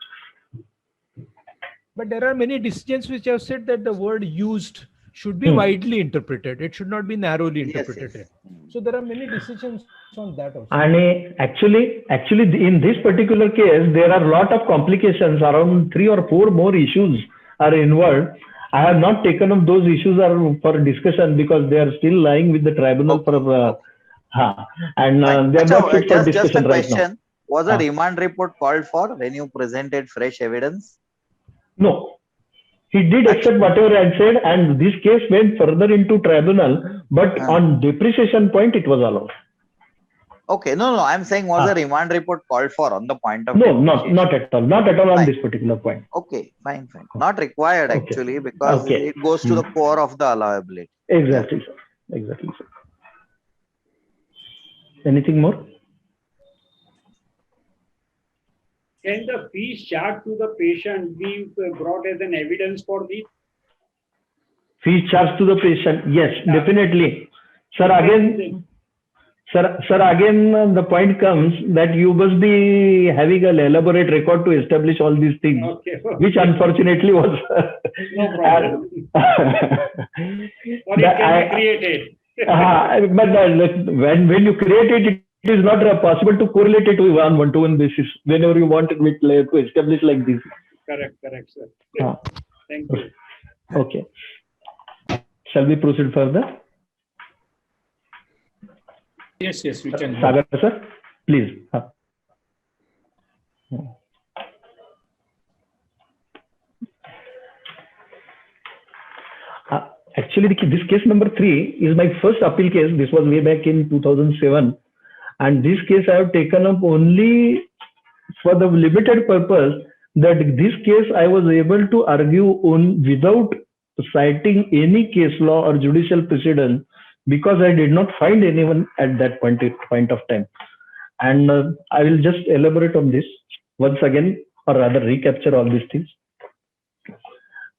But there are many decisions which have said that the word used should be widely interpreted. It should not be narrowly interpreted. Yes. So there are many decisions on that also. And actually, in this particular case, there are a lot of complications. Around 3 or 4 more issues are involved. I have not taken up those issues for discussion because they are still lying with the tribunal for. And they are not fit for Just a discussion right now. question. Was a remand report called for when you presented fresh evidence? No. He did accept whatever I said, and this case went further into tribunal, but on depreciation point, it was allowed. Okay, no, I'm saying was a remand report called for on the point of no, not at all, not at all on this particular point. Okay, fine. Not required actually, because it goes to the core of the allowability. Exactly, sir. Exactly, sir. Anything more? Can the fees charged to the patient be brought as an evidence for this? Fees charged to the patient, yes, definitely. Sir, again, the point comes that you must be having an elaborate record to establish all these things, which unfortunately was. No problem. Or it can be created. But when you create it, it is not possible to correlate it to on one-to-one basis whenever you want it to establish like this. Correct, sir. Thank you. Okay. Shall we proceed further? Yes, we can. Sagar, sir, please. Actually, this case number 3 is my first appeal case. This was way back in 2007. And this case I have taken up only for the limited purpose that this case I was able to argue without citing any case law or judicial precedent, because I did not find anyone at that point of time. And I will just elaborate on this once again, or rather recapture all these things.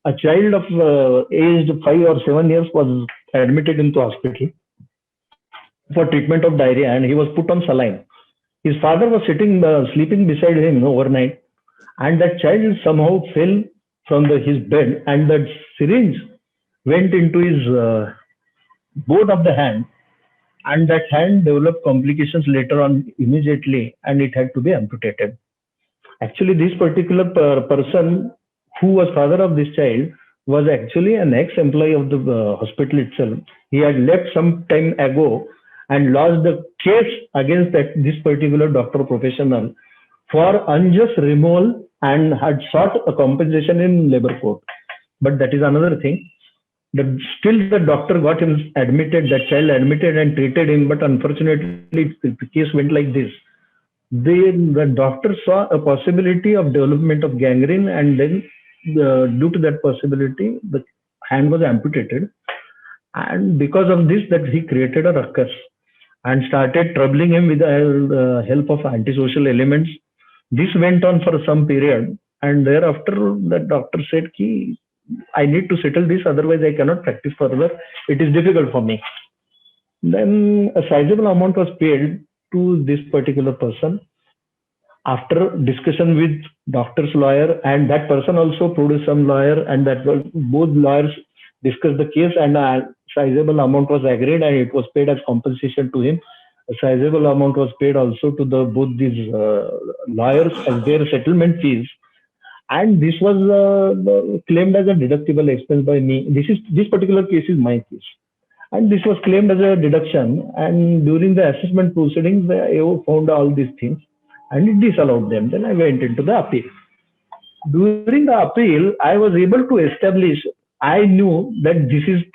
A child of aged 5 or 7 years was admitted into hospital for treatment of diarrhea, and he was put on saline. His father was sleeping beside him overnight, and that child somehow fell from his bed, and that syringe went into his both of the hand, and that hand developed complications later on immediately, and it had to be amputated. Actually, this particular person who was father of this child was actually an ex-employee of the hospital itself. He had left some time ago and lost the case against this particular doctor professional for unjust removal and had sought a compensation in labor court. But that is another thing. Still the doctor got him admitted, that child admitted and treated him, but unfortunately the case went like this. The doctor saw a possibility of development of gangrene, and then due to that possibility, the hand was amputated. And because of this, that he created a ruckus and started troubling him with the help of antisocial elements. This went on for some period, and thereafter the doctor said, I need to settle this, otherwise I cannot practice further. It is difficult for me. Then a sizable amount was paid to this particular person after discussion with doctor's lawyer, and that person also produced some lawyer, and that both lawyers discussed the case, and a sizable amount was agreed, and it was paid as compensation to him. A sizable amount was paid also to both these lawyers as their settlement fees, and this was claimed as a deductible expense by me. This particular case is my case, and this was claimed as a deduction. And during the assessment proceedings, the AO found all these things and it disallowed them. Then I went into the appeal. During the appeal, I was able to establish. I knew that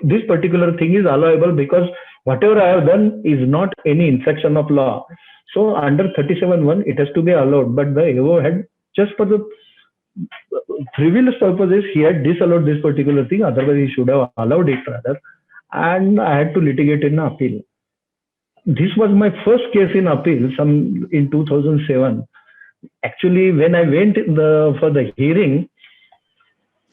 this particular thing is allowable because whatever I have done is not any infraction of law. So under 37(1), it has to be allowed. But the AO had, just for the frivolous purposes, he had disallowed this particular thing. Otherwise, he should have allowed it rather. And I had to litigate in appeal. This was my first case in appeal in 2007. Actually, when I went for the hearing,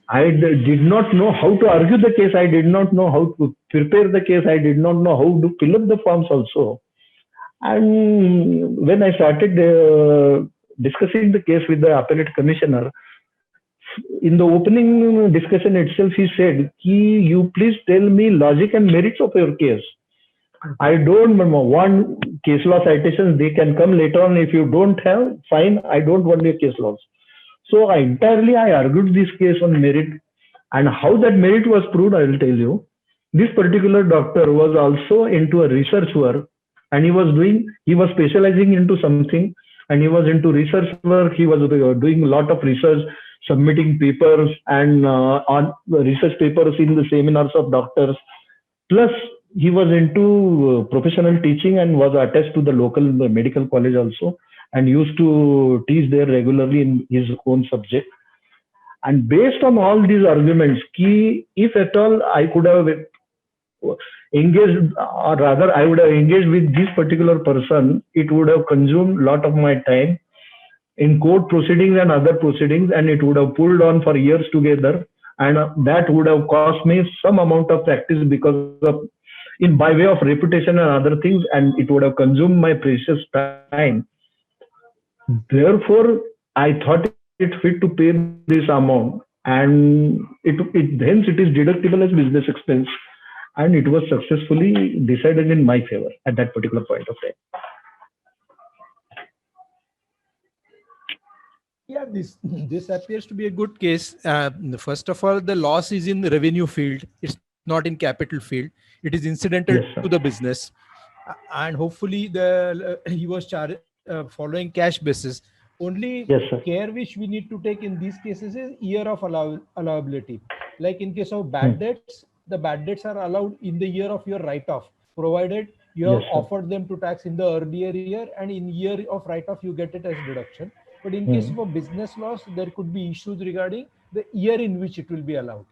I did not know how to argue the case. I did not know how to prepare the case. I did not know how to fill up the forms also. And when I started discussing the case with the appellate commissioner, in the opening discussion itself, he said, you please tell me logic and merits of your case. I don't want case law citations. They can come later on. If you don't have, fine. I don't want your case laws. So I argued this case on merit, and how that merit was proved, I will tell you. This particular doctor was also into a research work, and he was specializing into something and he was into research work. He was doing a lot of research, submitting papers and on research papers in the seminars of doctors. Plus, he was into professional teaching and was attached to the local medical college also, and used to teach there regularly in his own subject. And based on all these arguments, if at all I could have engaged, or rather I would have engaged with this particular person, it would have consumed a lot of my time in court proceedings and other proceedings, and it would have pulled on for years together, and that would have cost me some amount of practice because of, in by way of reputation and other things, and it would have consumed my precious time. Therefore, I thought it fit to pay this amount, and hence it is deductible as business expense, and it was successfully decided in my favor at that particular point of time. Yeah, this appears to be a good case. First of all, the loss is in the revenue field. It's not in capital field. It is incidental Yes, sir. to the business, and hopefully he was following cash basis. Only Yes, sir. care which we need to take in these cases is year of allowability. Like in case of bad debts, the bad debts are allowed in the year of your write-off, provided you have Yes, sir. offered them to tax in the earlier year, and in year of write-off you get it as deduction. But in case of a business loss, there could be issues regarding the year in which it will be allowed.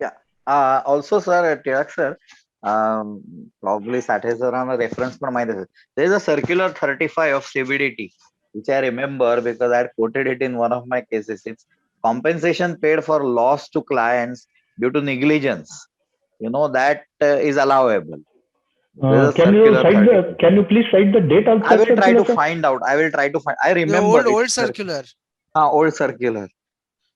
Yeah. Also, sir, Tilak sir, probably Sathe sir on a reference for my. There is a circular 35 of CBDT, which I remember because I had quoted it in one of my cases. It's compensation paid for loss to clients due to negligence. You know, that is allowable. There is a Can you circular cite 35. can you please cite the date of I that will try to circular, sir? find out. I will try to find. I The remember old circular old circular.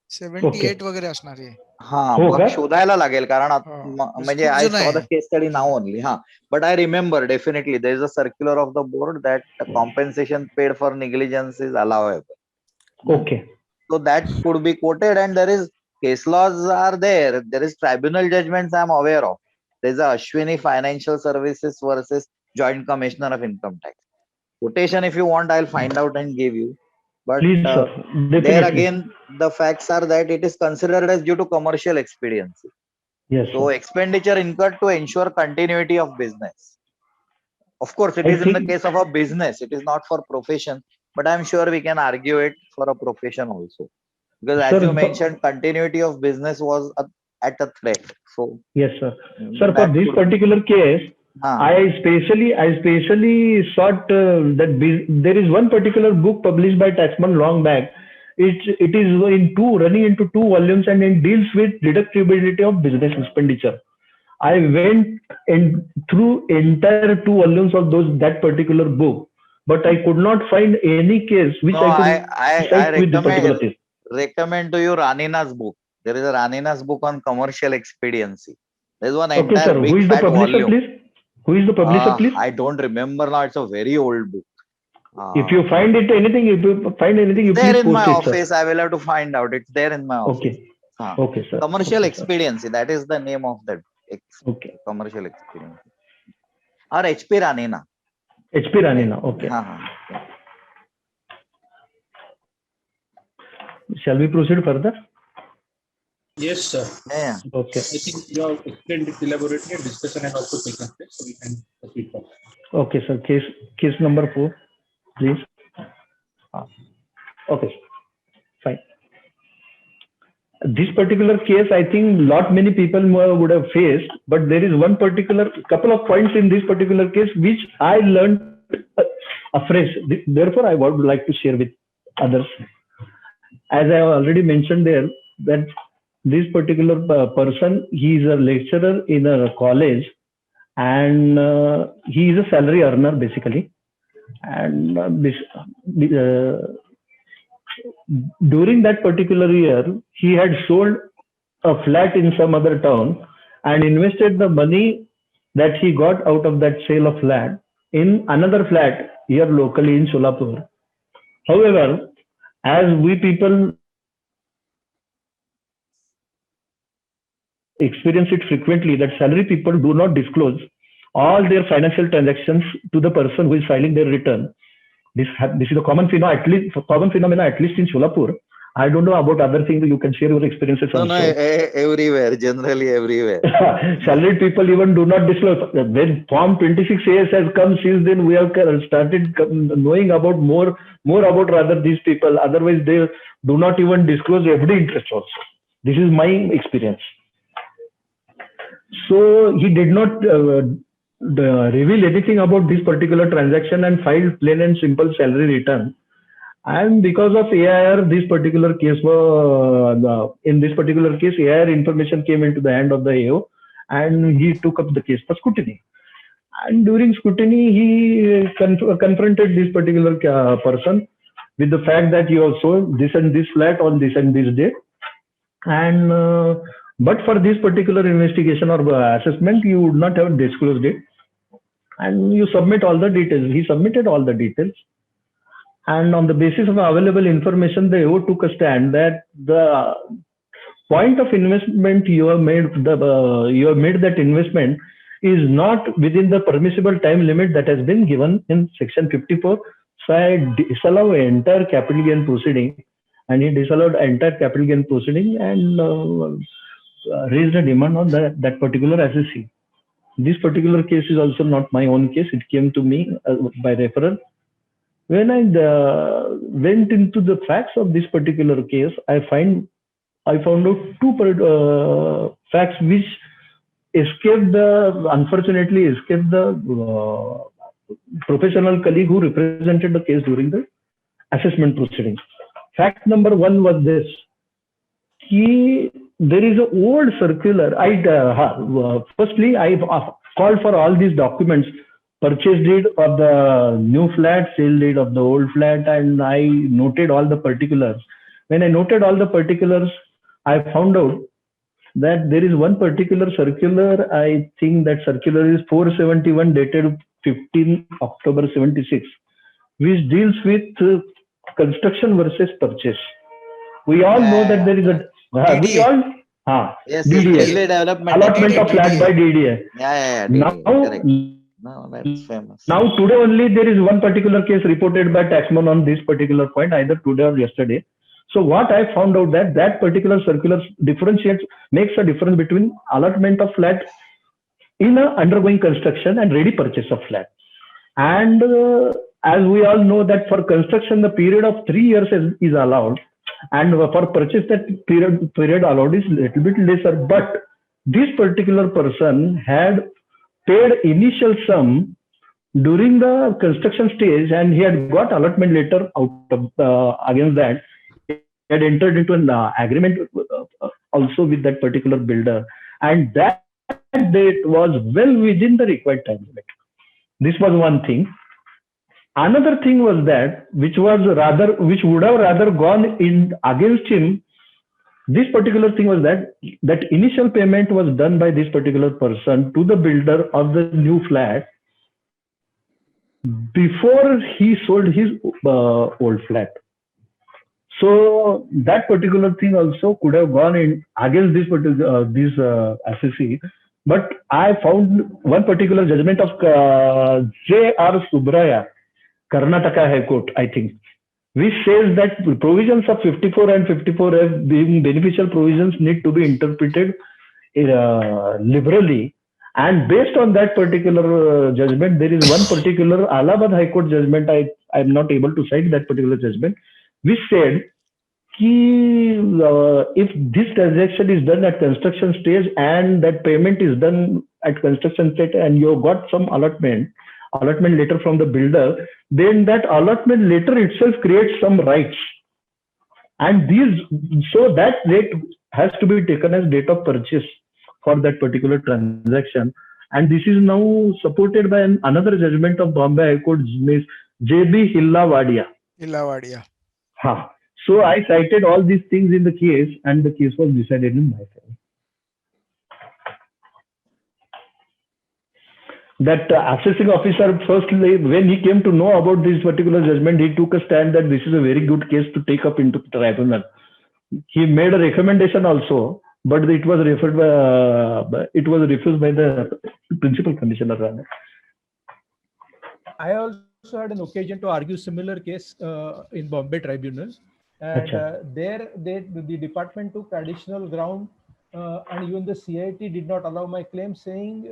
78 वगैरे असणार आहे. हा हो मग का? शोधायला लागेल कारण म्हणजे खूप आय जुनं सॉ द आहे. केस स्टडी नाव ओनली हा but I remember definitely there is a circular of the board that compensation paid for negligence is allowable. Okay. So that could be quoted, and there is case laws are there. There is tribunal judgments I am aware of. There is a Ashwini Financial Services versus Joint Commissioner of Income Tax. Quotation, if you want, I'll find out and give you. But Please, sir. there Definitely. again, the facts are that it is considered as due to commercial expediency. Yes, So sir. expenditure incurred to ensure continuity of business. Of course, it I is in the think- case of a business. It is not for profession, but I'm sure we can argue it for a profession also. Because as Sir, you mentioned, continuity of business was at a threat. So Yes, sir. Sir, for that this could- particular case, Ah. I specially sought that there is one particular book published by Taxman long back. It is running into 2 volumes, and it deals with deductibility of business expenditure. I went through entire 2 volumes of that particular book, but I could not find any case which No, I could I cite with this particular case. recommend to you Ranina's book. There is a Ranina's book on commercial expediency. There's one Okay, entire sir. big Who is the fat publisher, volume. please? Who is the publisher, please? I don't remember now. It's a very old book. If you find it anything, if you find anything, you there please in my post it, office, sir. I will have to find out. It's there in my office. Okay. Ah. Okay, sir. Commercial Okay, sir. expediency. That is the name of that. Okay. Commercial expediency. Or HP Ranina. HP Ranina. Okay. Yeah. Shall we proceed further? Yes, sir. Yeah. Okay. I think you have explained it elaborately, and discussion has also taken place, so we can proceed further. Okay, sir. Case number 4, please. Okay, fine. This particular case, I think many people would have faced, but there is one particular couple of points in this particular case which I learned afresh. Therefore, I would like to share with others. As I have already mentioned there, that this particular person, he is a lecturer in a college, and he is a salary earner basically. And during that particular year, he had sold a flat in some other town and invested the money that he got out of that sale of flat in another flat here locally in Solapur. However, as we people experience it frequently, that salary people do not disclose all their financial transactions to the person who is filing their return. This is a common phenomena, at least in Solapur. I don't know about other things. You can share your experiences No, also. everywhere, generally everywhere. Salaried people even do not disclose. When Form 26AS has come, since then we have started knowing about more about rather these people. Otherwise, they do not even disclose every interest also. This is my experience. So he did not reveal anything about this particular transaction and filed plain and simple salary return. And because of AIR, this particular case, in this particular case, AIR information came into the hand of the AO, and he took up the case for scrutiny. And during scrutiny, he confronted this particular person with the fact that you have sold this and this flat on this and this date. And but for this particular investigation or assessment, you would not have disclosed it. And you submit all the details. He submitted all the details. And on the basis of available information, the AO took a stand that the point of investment you have made, that investment is not within the permissible time limit that has been given in Section 54. So I disallow entire capital gain proceeding, and he disallowed entire capital gain proceeding and raised a demand on that particular assessee. This particular case is also not my own case. It came to me by referral. When I went into the facts of this particular case, I found out two facts which unfortunately escaped the professional colleague who represented the case during the assessment proceedings. Fact number one was this: there is an old circular. Firstly, I called for all these documents: purchase deed of the new flat, sale deed of the old flat, and I noted all the particulars. When I noted all the particulars, I found out that there is one particular circular. I think that circular is 471 dated 15 October 76, which deals with construction versus purchase. We all know that there is a Yes, DDA, Delay Development allotment of flat by DDA. Yeah, Now, correct. No, that's famous. Now today only there is one particular case reported by Taxman on this particular point, either today or yesterday. So what I found out that particular circular makes a difference between allotment of flat in a undergoing construction and ready purchase of flat. And as we all know that for construction the period of 3 years is allowed, and for purchase that period allowed is little bit lesser. But this particular person had paid initial sum during the construction stage, and he had got allotment letter out of against that. He had entered into an agreement also with that particular builder, and that date was well within the required time limit. This was one thing. Another thing was that which would have rather gone in against him. This particular thing was that initial payment was done by this particular person to the builder of the new flat before he sold his old flat. So that particular thing also could have gone in against this particular assessee. But I found one particular judgment of J.R. Subraya, Karnataka High Court, I think, which says that provisions of 54 and 54F being beneficial provisions need to be interpreted liberally. And based on that particular judgment, there is one particular Allahabad High Court judgment, I am not able to cite that particular judgment, which said if this transaction is done at construction stage and that payment is done at construction stage and you have got some allotment letter from the builder, then that allotment letter itself creates some rights, and so that date has to be taken as date of purchase for that particular transaction. And this is now supported by another judgment of Bombay High Court, Ms. J.B. Hillavadia. So I cited all these things in the case, and the case was decided in my favor. That assessing officer, firstly, when he came to know about this particular judgment, he took a stand that this is a very good case to take up into tribunal. He made a recommendation also, but it was refused by the principal commissioner. I also also had an occasion to argue similar case in Bombay Tribunal, and there the department took additional ground, and even the CIT did not allow my claim, saying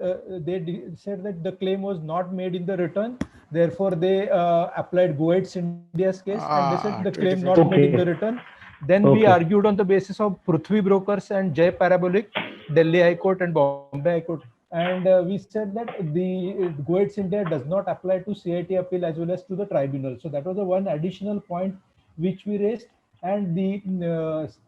said that the claim was not made in the return. Therefore, they applied Goetz India's case, and they said the claim not made in the return. Then we argued on the basis of Prithvi Brokers and Jay Parabolic, Delhi High Court and Bombay High Court. And we said that the Goetz India does not apply to CIT appeal as well as to the tribunal. So that was the one additional point which we raised. And the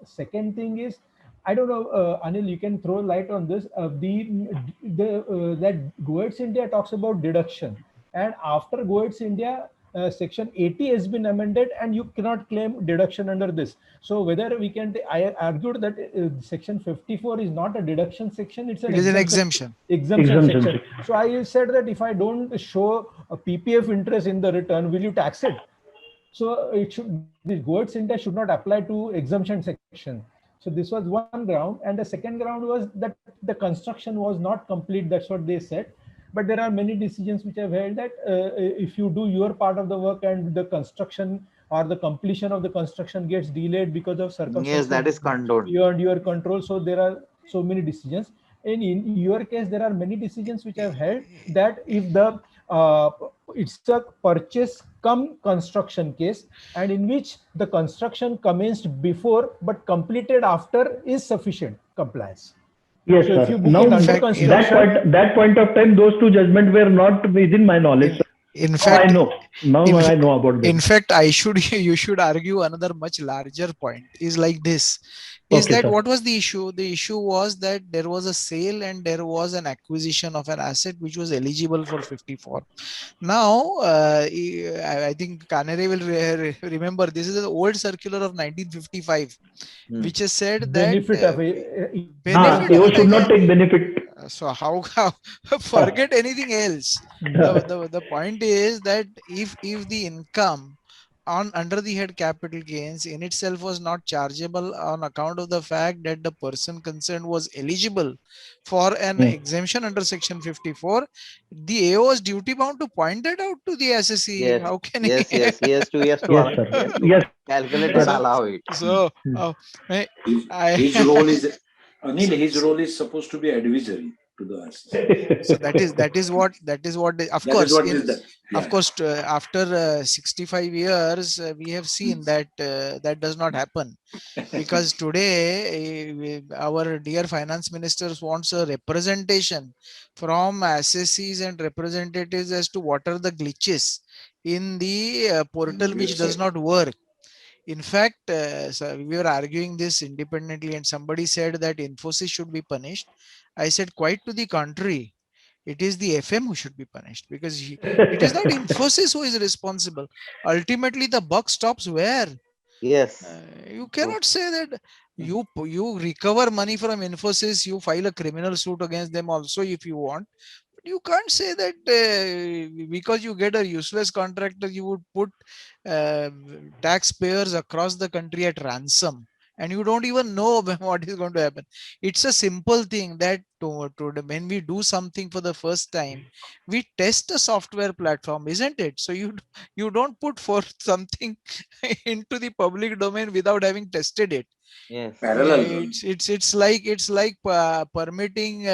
second thing is, I don't know, Anil, you can throw light on this. That Goetz India talks about deduction, and after Goetz India, section 80 has been amended, and you cannot claim deduction under this. So whether we can, I argued that section 54 is not a deduction section; it is an exemption section. So I said that if I don't show a PPF interest in the return, will you tax it? So it should, the Goetz India should not apply to exemption section. So this was one ground, and the second ground was that the construction was not complete. That's what they said. But there are many decisions which have held that if you do your part of the work and the construction or the completion of the construction gets delayed because of circumstances, yes, that is condoned beyond your control. So there are so many decisions. And in your case, there are many decisions which have held that if the it's a purchase cum construction case, and in which the construction commenced before but completed after is sufficient compliance. Yes, so sir. Now, that point of time, those two judgments were not within my knowledge. In fact, I know. Now I know about this. In fact, you should argue another much larger point. Is like this. Is that what was the issue? The issue was that there was a sale and there was an acquisition of an asset which was eligible for 54. Now, I think Kanere will remember, this is an old circular of 1955, which has said that benefit should not take benefit. So how forget anything else. The point is that if the income under the head capital gains in itself was not chargeable on account of the fact that the person concerned was eligible for an exemption under section 54, the AO is duty bound to point that out to the SSC. Yes. How can he has to calculate and allow it. So his role is Anil, his role is supposed to be advisory to the SSC. So that is what of course after 65 years we have seen that that does not happen, because today our dear finance minister wants a representation from SSCs and representatives as to what are the glitches in the portal which does not work. In fact, so we were arguing this independently, and somebody said that Infosys should be punished. I said, quite to the contrary, it is the FM who should be punished, because it is not Infosys who is responsible. Ultimately, the buck stops where? Yes. You cannot say that you recover money from Infosys, you file a criminal suit against them also if you want. You can't say that because you get a useless contractor, you would put taxpayers across the country at ransom, and you don't even know what is going to happen. It's a simple thing that when we do something for the first time, we test a software platform, isn't it? So you don't put forth something into the public domain without having tested it. Yes. Parallel. It's like permitting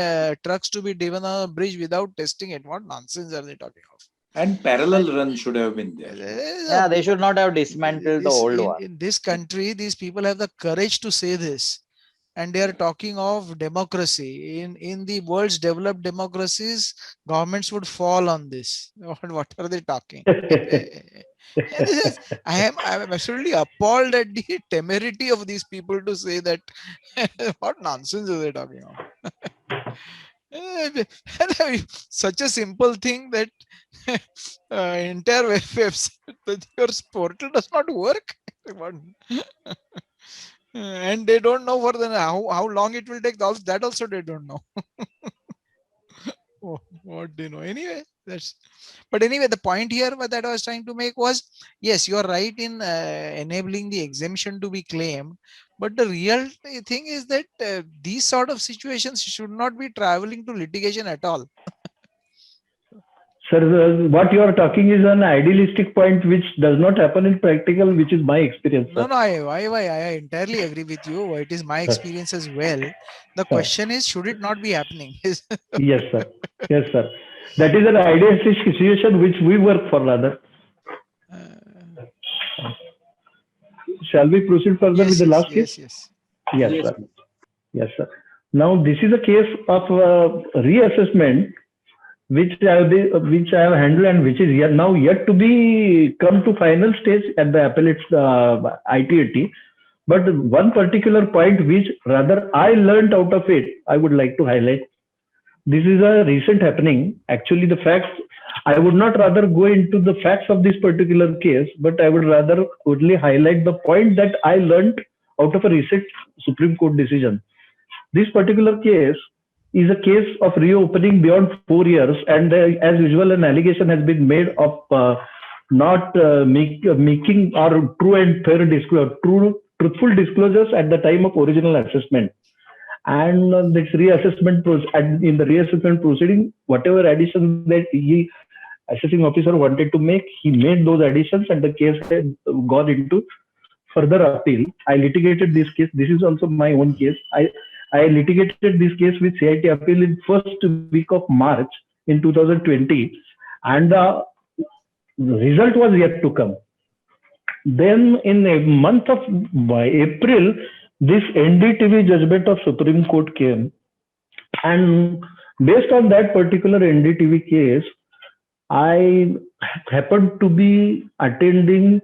trucks to be driven on a bridge without testing it. What nonsense are they talking of? And parallel run should have been there. Yeah, they should not have dismantled the old one. In this country, these people have the courage to say this, and they are talking of democracy. In the world's developed democracies, governments would fall on this. What are they talking? I am absolutely appalled at the temerity of these people to say that. What nonsense are they talking of? Such a simple thing that entire website, your portal does not work. And they don't know for how long it will take. That also they don't know. What do you know? Anyway, but anyway, the point here that I was trying to make was, yes, you are right in enabling the exemption to be claimed, but the real thing is that these sort of situations should not be traveling to litigation at all. Sir, what you are talking is an idealistic point which does not happen in practical, which is my experience, No, sir. no, I entirely agree with you. It is my experience as well. The question is, should it not be happening? Yes, sir. Yes, sir. That is an idealistic situation which we work for, rather. Shall we proceed further with the last case? Yes. Yes, sir. Yes, sir. Now, this is a case of reassessment which I have handled and which is now yet to be come to final stage at the appellate ITAT. But one particular point which rather I learned out of it, I would like to highlight. This is a recent happening. Actually, the facts, I would not rather go into the facts of this particular case, but I would rather only highlight the point that I learned out of a recent Supreme Court decision. This particular case is a case of reopening beyond 4 years, and as usual, an allegation has been made of not making or true and fair disclosure, truthful disclosures at the time of original assessment. And this reassessment in the reassessment proceeding, whatever additions that he assessing officer wanted to make, he made those additions, and the case had gone into further appeal. I litigated this case. This is also my own case. I litigated this case with CIT appeal in first week of March in 2020, and the result was yet to come. Then in a month of April, this NDTV judgment of Supreme Court came, and based on that particular NDTV case, I happened to be attending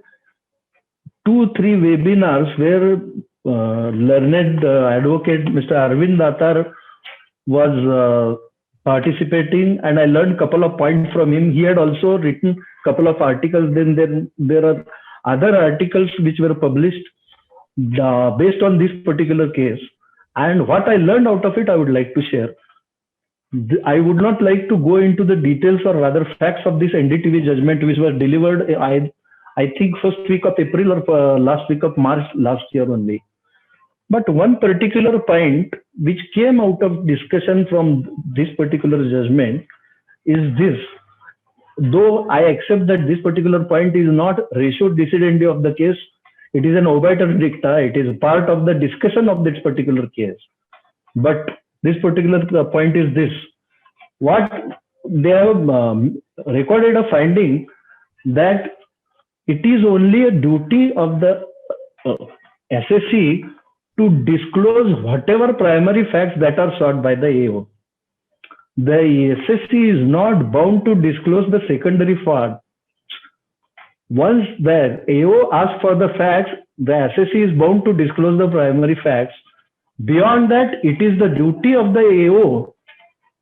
2-3 webinars where learned advocate Mr. Arvind Datar was participating, and I learned a couple of points from him. He had also written a couple of articles. Then there are other articles which were published based on this particular case. And what I learned out of it, I would like to share. I would not like to go into the details or rather facts of this NDTV judgment, which was delivered, I think, first week of April or last week of March last year only. But one particular point which came out of discussion from this particular judgment is this. Though I accept that this particular point is not ratio decidendi of the case, it is an obiter dicta, it is part of the discussion of this particular case. But this particular point is this. What they have recorded a finding that it is only a duty of the SSC to disclose whatever primary facts that are sought by the AO. The SSC is not bound to disclose the secondary facts. Once the AO asks for the facts, the SSC is bound to disclose the primary facts. Beyond that, it is the duty of the AO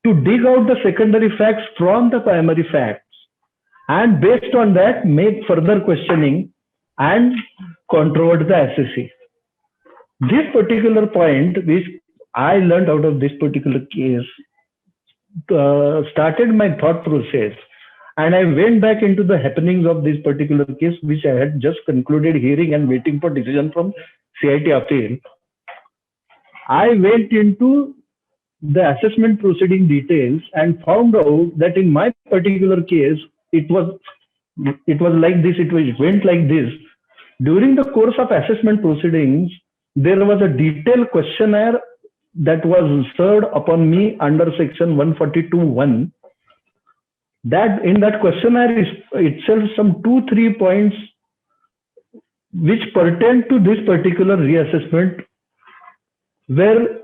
to dig out the secondary facts from the primary facts, and based on that, make further questioning and controvert the SSC. This particular point, which I learned out of this particular case, started my thought process, and I went back into the happenings of this particular case, which I had just concluded hearing and waiting for decision from CIT appeal. I went into the assessment proceeding details and found out that in my particular case, it was like this, it went like this. During the course of assessment proceedings, there was a detailed questionnaire that was served upon me under section 142(1). That in that questionnaire is itself some 2-3 points which pertain to this particular reassessment were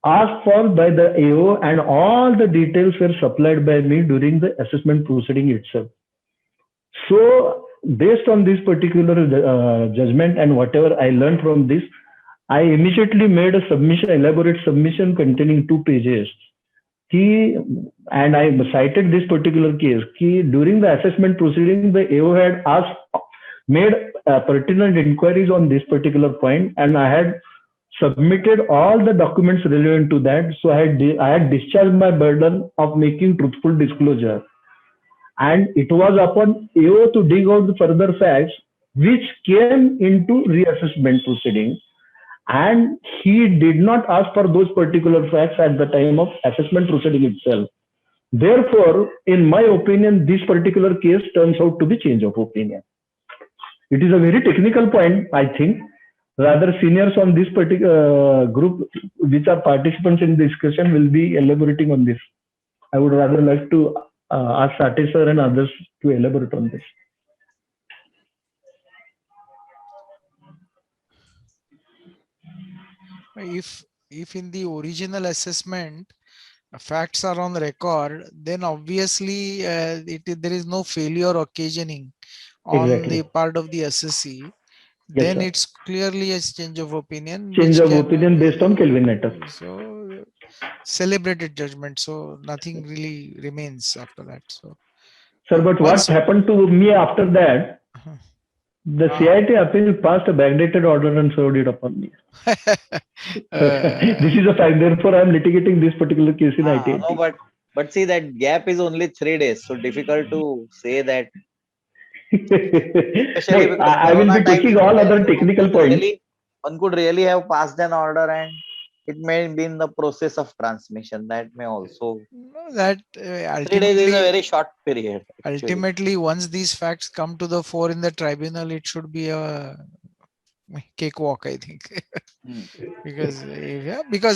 asked for by the AO, and all the details were supplied by me during the assessment proceeding itself. So based on this particular judgment and whatever I learned from this, I immediately made a submission, elaborate submission containing 2 pages. And I cited this particular case. During the assessment proceeding, the AO had made pertinent inquiries on this particular point, and I had submitted all the documents relevant to that. So I had discharged my burden of making truthful disclosure. And it was upon AO to dig out the further facts which came into reassessment proceeding. And he did not ask for those particular facts at the time of assessment proceeding itself. Therefore, in my opinion, this particular case turns out to be change of opinion. It is a very technical point, I think. Rather, seniors on this particular group, which are participants in the discussion, will be elaborating on this. I would rather like to ask Sate sir and others to elaborate on this. If in the original assessment facts are on record, then obviously there is no failure occasioning on Exactly. the part of the assessee. Yes, Then sir. it's clearly a change of opinion. Change which of opinion based on Kelvinator. So celebrated judgment. So nothing really remains after that. So, Sir, but what happened to me after that? The CIT appeal passed a backdated order and served it upon me. This is a fact. Therefore, I am litigating this particular case in ITIT. No, but see, that gap is only 3 days, so difficult to say that. No, I will be taking all other technical points. One could really have passed an order and it may be in the process of transmission. That may also. That 3 days is a very short period. Ultimately, once these facts come to the fore in the tribunal, it should be a cakewalk, I think. because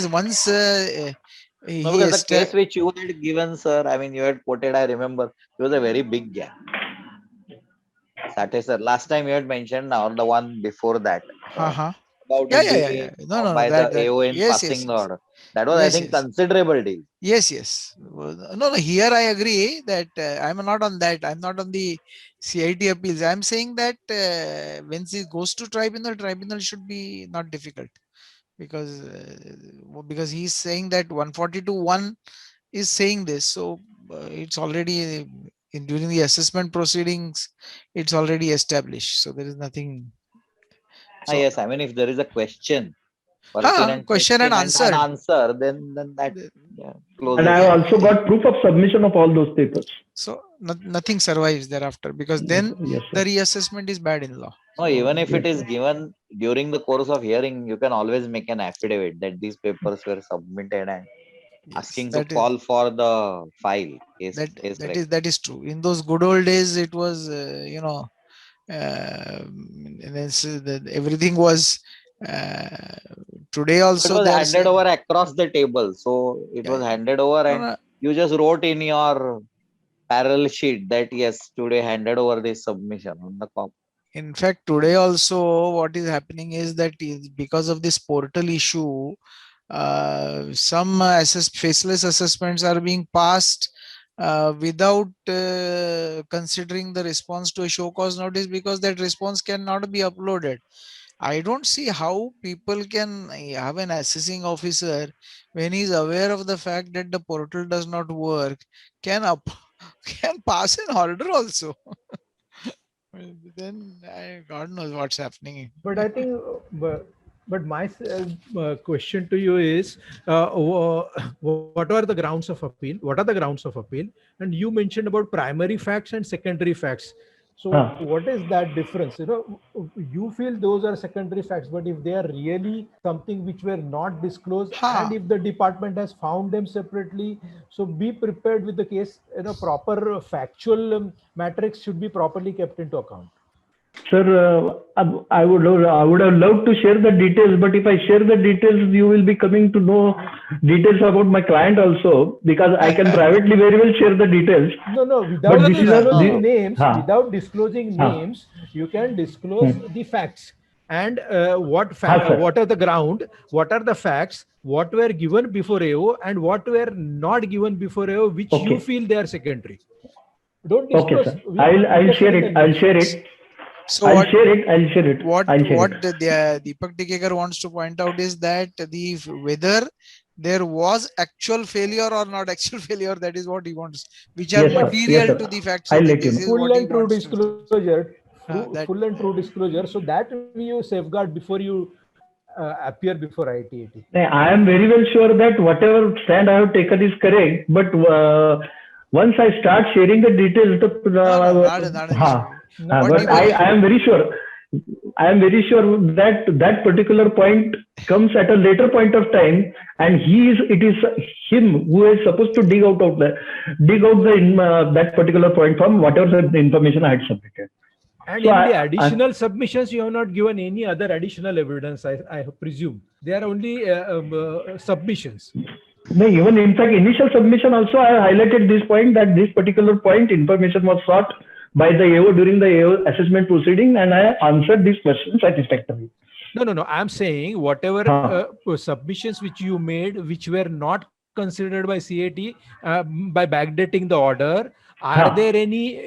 once the case which you had given, sir, I mean, you had quoted, I remember, it was a very big gap. Sate sir, last time you had mentioned, now the one before that. About the AO in passing the order. That was, I think, considerable deal. Yes. No, here I agree that I'm not on that. I'm not on the CIT appeals. I'm saying that when it goes to tribunal should be not difficult. Because he's saying that 142(1) is saying this. So it's already, during the assessment proceedings, it's already established. So there is nothing. So, yes, I mean, if there is a question and answer, then that closes. And I have also got proof of submission of all those papers. So nothing survives thereafter, because then the reassessment is bad in law. No, even if it is given during the course of hearing, you can always make an affidavit that these papers were submitted and asking to call for the file. That is true. In those good old days, it was everything was today also. It was handed over across the table. So it was handed over and you just wrote in your parallel sheet that yes, today handed over this submission on the copy. In fact, today also what is happening is that because of this portal issue, some faceless assessments are being passed without considering the response to a show cause notice, because that response cannot be uploaded. I don't see how people can have an assessing officer, when he's aware of the fact that the portal does not work, can pass an order also. Then God knows what's happening. But I think, but my question to you is, what are the grounds of appeal? What are the grounds of appeal? And you mentioned about primary facts and secondary facts. So what is that difference? You feel those are secondary facts, but if they are really something which were not disclosed, and if the department has found them separately, so be prepared with the case. Proper factual matrix should be properly kept into account. Sir, I would have loved to share the details, but if I share the details, you will be coming to know details about my client also, because I can privately very well share the details. No, without disclosing names, you can disclose the facts. And what are the ground, what are the facts, what were given before AO and what were not given before AO, which you feel they are secondary. Don't disclose. Okay, sir. I'll share it. So I'll share it. What Deepak Tikekar wants to point out is that whether there was actual failure or not actual failure, that is what he wants, which are material to the facts. Full and true disclosure. Full and true disclosure. So that you safeguard before you appear before ITAT. I am very well sure that whatever stand I have taken is correct, but once I start sharing the details, but I am very sure. I am very sure that that particular point comes at a later point of time, and it is him who is supposed to dig out that particular point from whatever the information I had submitted. And So in the additional submissions, you have not given any other additional evidence, I presume. They are only submissions. No, even in fact, initial submission also, I highlighted this point, that this particular point information was sought by the AO during the AO assessment proceeding, and I answered this question satisfactorily. No. I'm saying whatever submissions which you made, which were not considered by CAT by backdating the order, are there any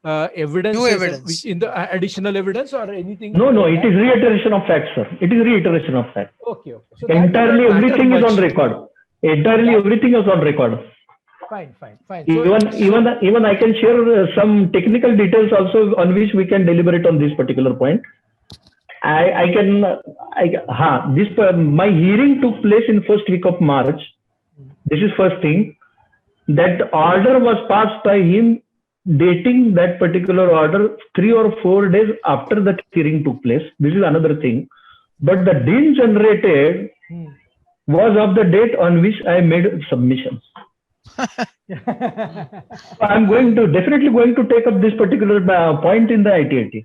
evidence? New evidence in the additional evidence or anything? No, it is reiteration of facts, sir. It is reiteration of facts. Okay. So entirely everything is on record. Entirely everything is on record. Fine. Even I can share some technical details also on which we can deliberate on this particular point. My hearing took place in first week of March. This is first thing. That order was passed by him, dating that particular order 3 or 4 days after the hearing took place. This is another thing. But the DIN generated was of the date on which I made submissions. I'm definitely going to take up this particular point in the ITAT.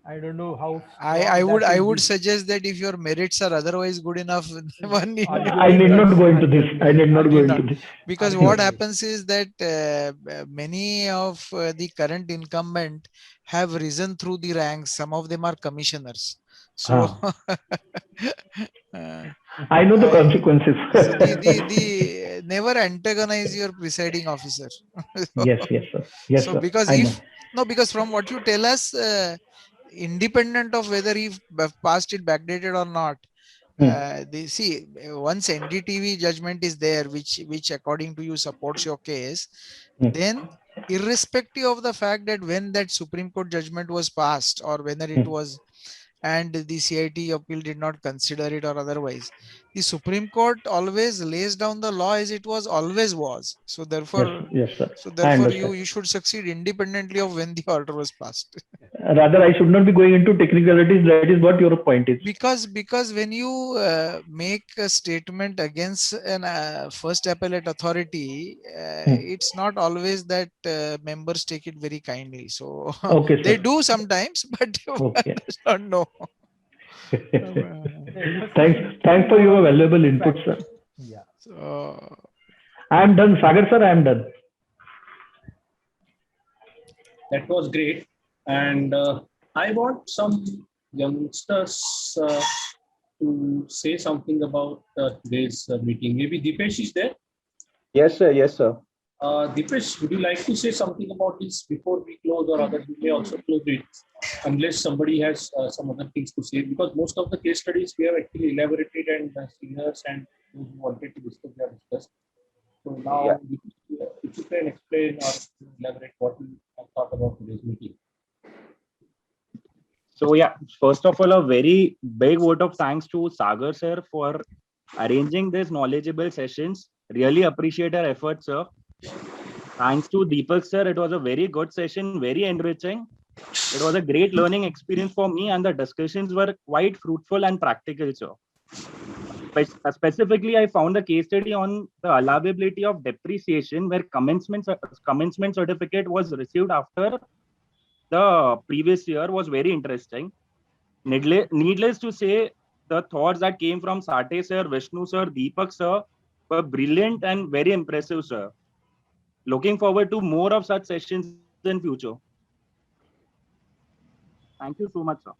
I don't know how. I would suggest that if your merits are otherwise good enough, I need not go into this. Because what happens is that many of the current incumbent have risen through the ranks. Some of them are commissioners. So I know the consequences. the never antagonize your presiding officer. Yes, sir. Yes, so sir. because from what you tell us, independent of whether he passed it backdated or not, once NDTV judgment is there, which according to you supports your case, then irrespective of the fact that when that Supreme Court judgment was passed or whether it was, and the CIT appeal did not consider it or otherwise, the Supreme Court always lays down the law as it always was. So therefore, yes, sir. So therefore, you should succeed independently of when the order was passed. Rather, I should not be going into technicalities. That is what your point is. Because when you make a statement against an first appellate authority, it's not always that members take it very kindly. So they do sometimes, but you don't know. Thanks for your valuable input, sir. Yeah. So I am done, Sagar sir. I am done. That was great, and I want some youngsters to say something about today's meeting. Maybe Dipesh is there. Yes, sir. Yes, sir. Dipesh, would you like to say something about this before we close, or other you may also close it, unless somebody has some other things to say, because most of the case studies we have actually elaborated, and seniors and those who wanted to discuss, they have discussed. So now, if you can explain or elaborate what you have thought about today's meeting. So first of all, a very big vote of thanks to Sagar sir for arranging these knowledgeable sessions. Really appreciate our efforts, sir. Thanks to Deepak sir, it was a very good session, very enriching. It was a great learning experience for me, and the discussions were quite fruitful and practical, sir. Specifically, I found a case study on the allowability of depreciation where commencement certificate was received after the previous year was very interesting. Needless to say, the thoughts that came from Sate sir, Vishnu sir, Deepak sir were brilliant and very impressive, sir. Looking forward to more of such sessions in future. Thank you so much, sir.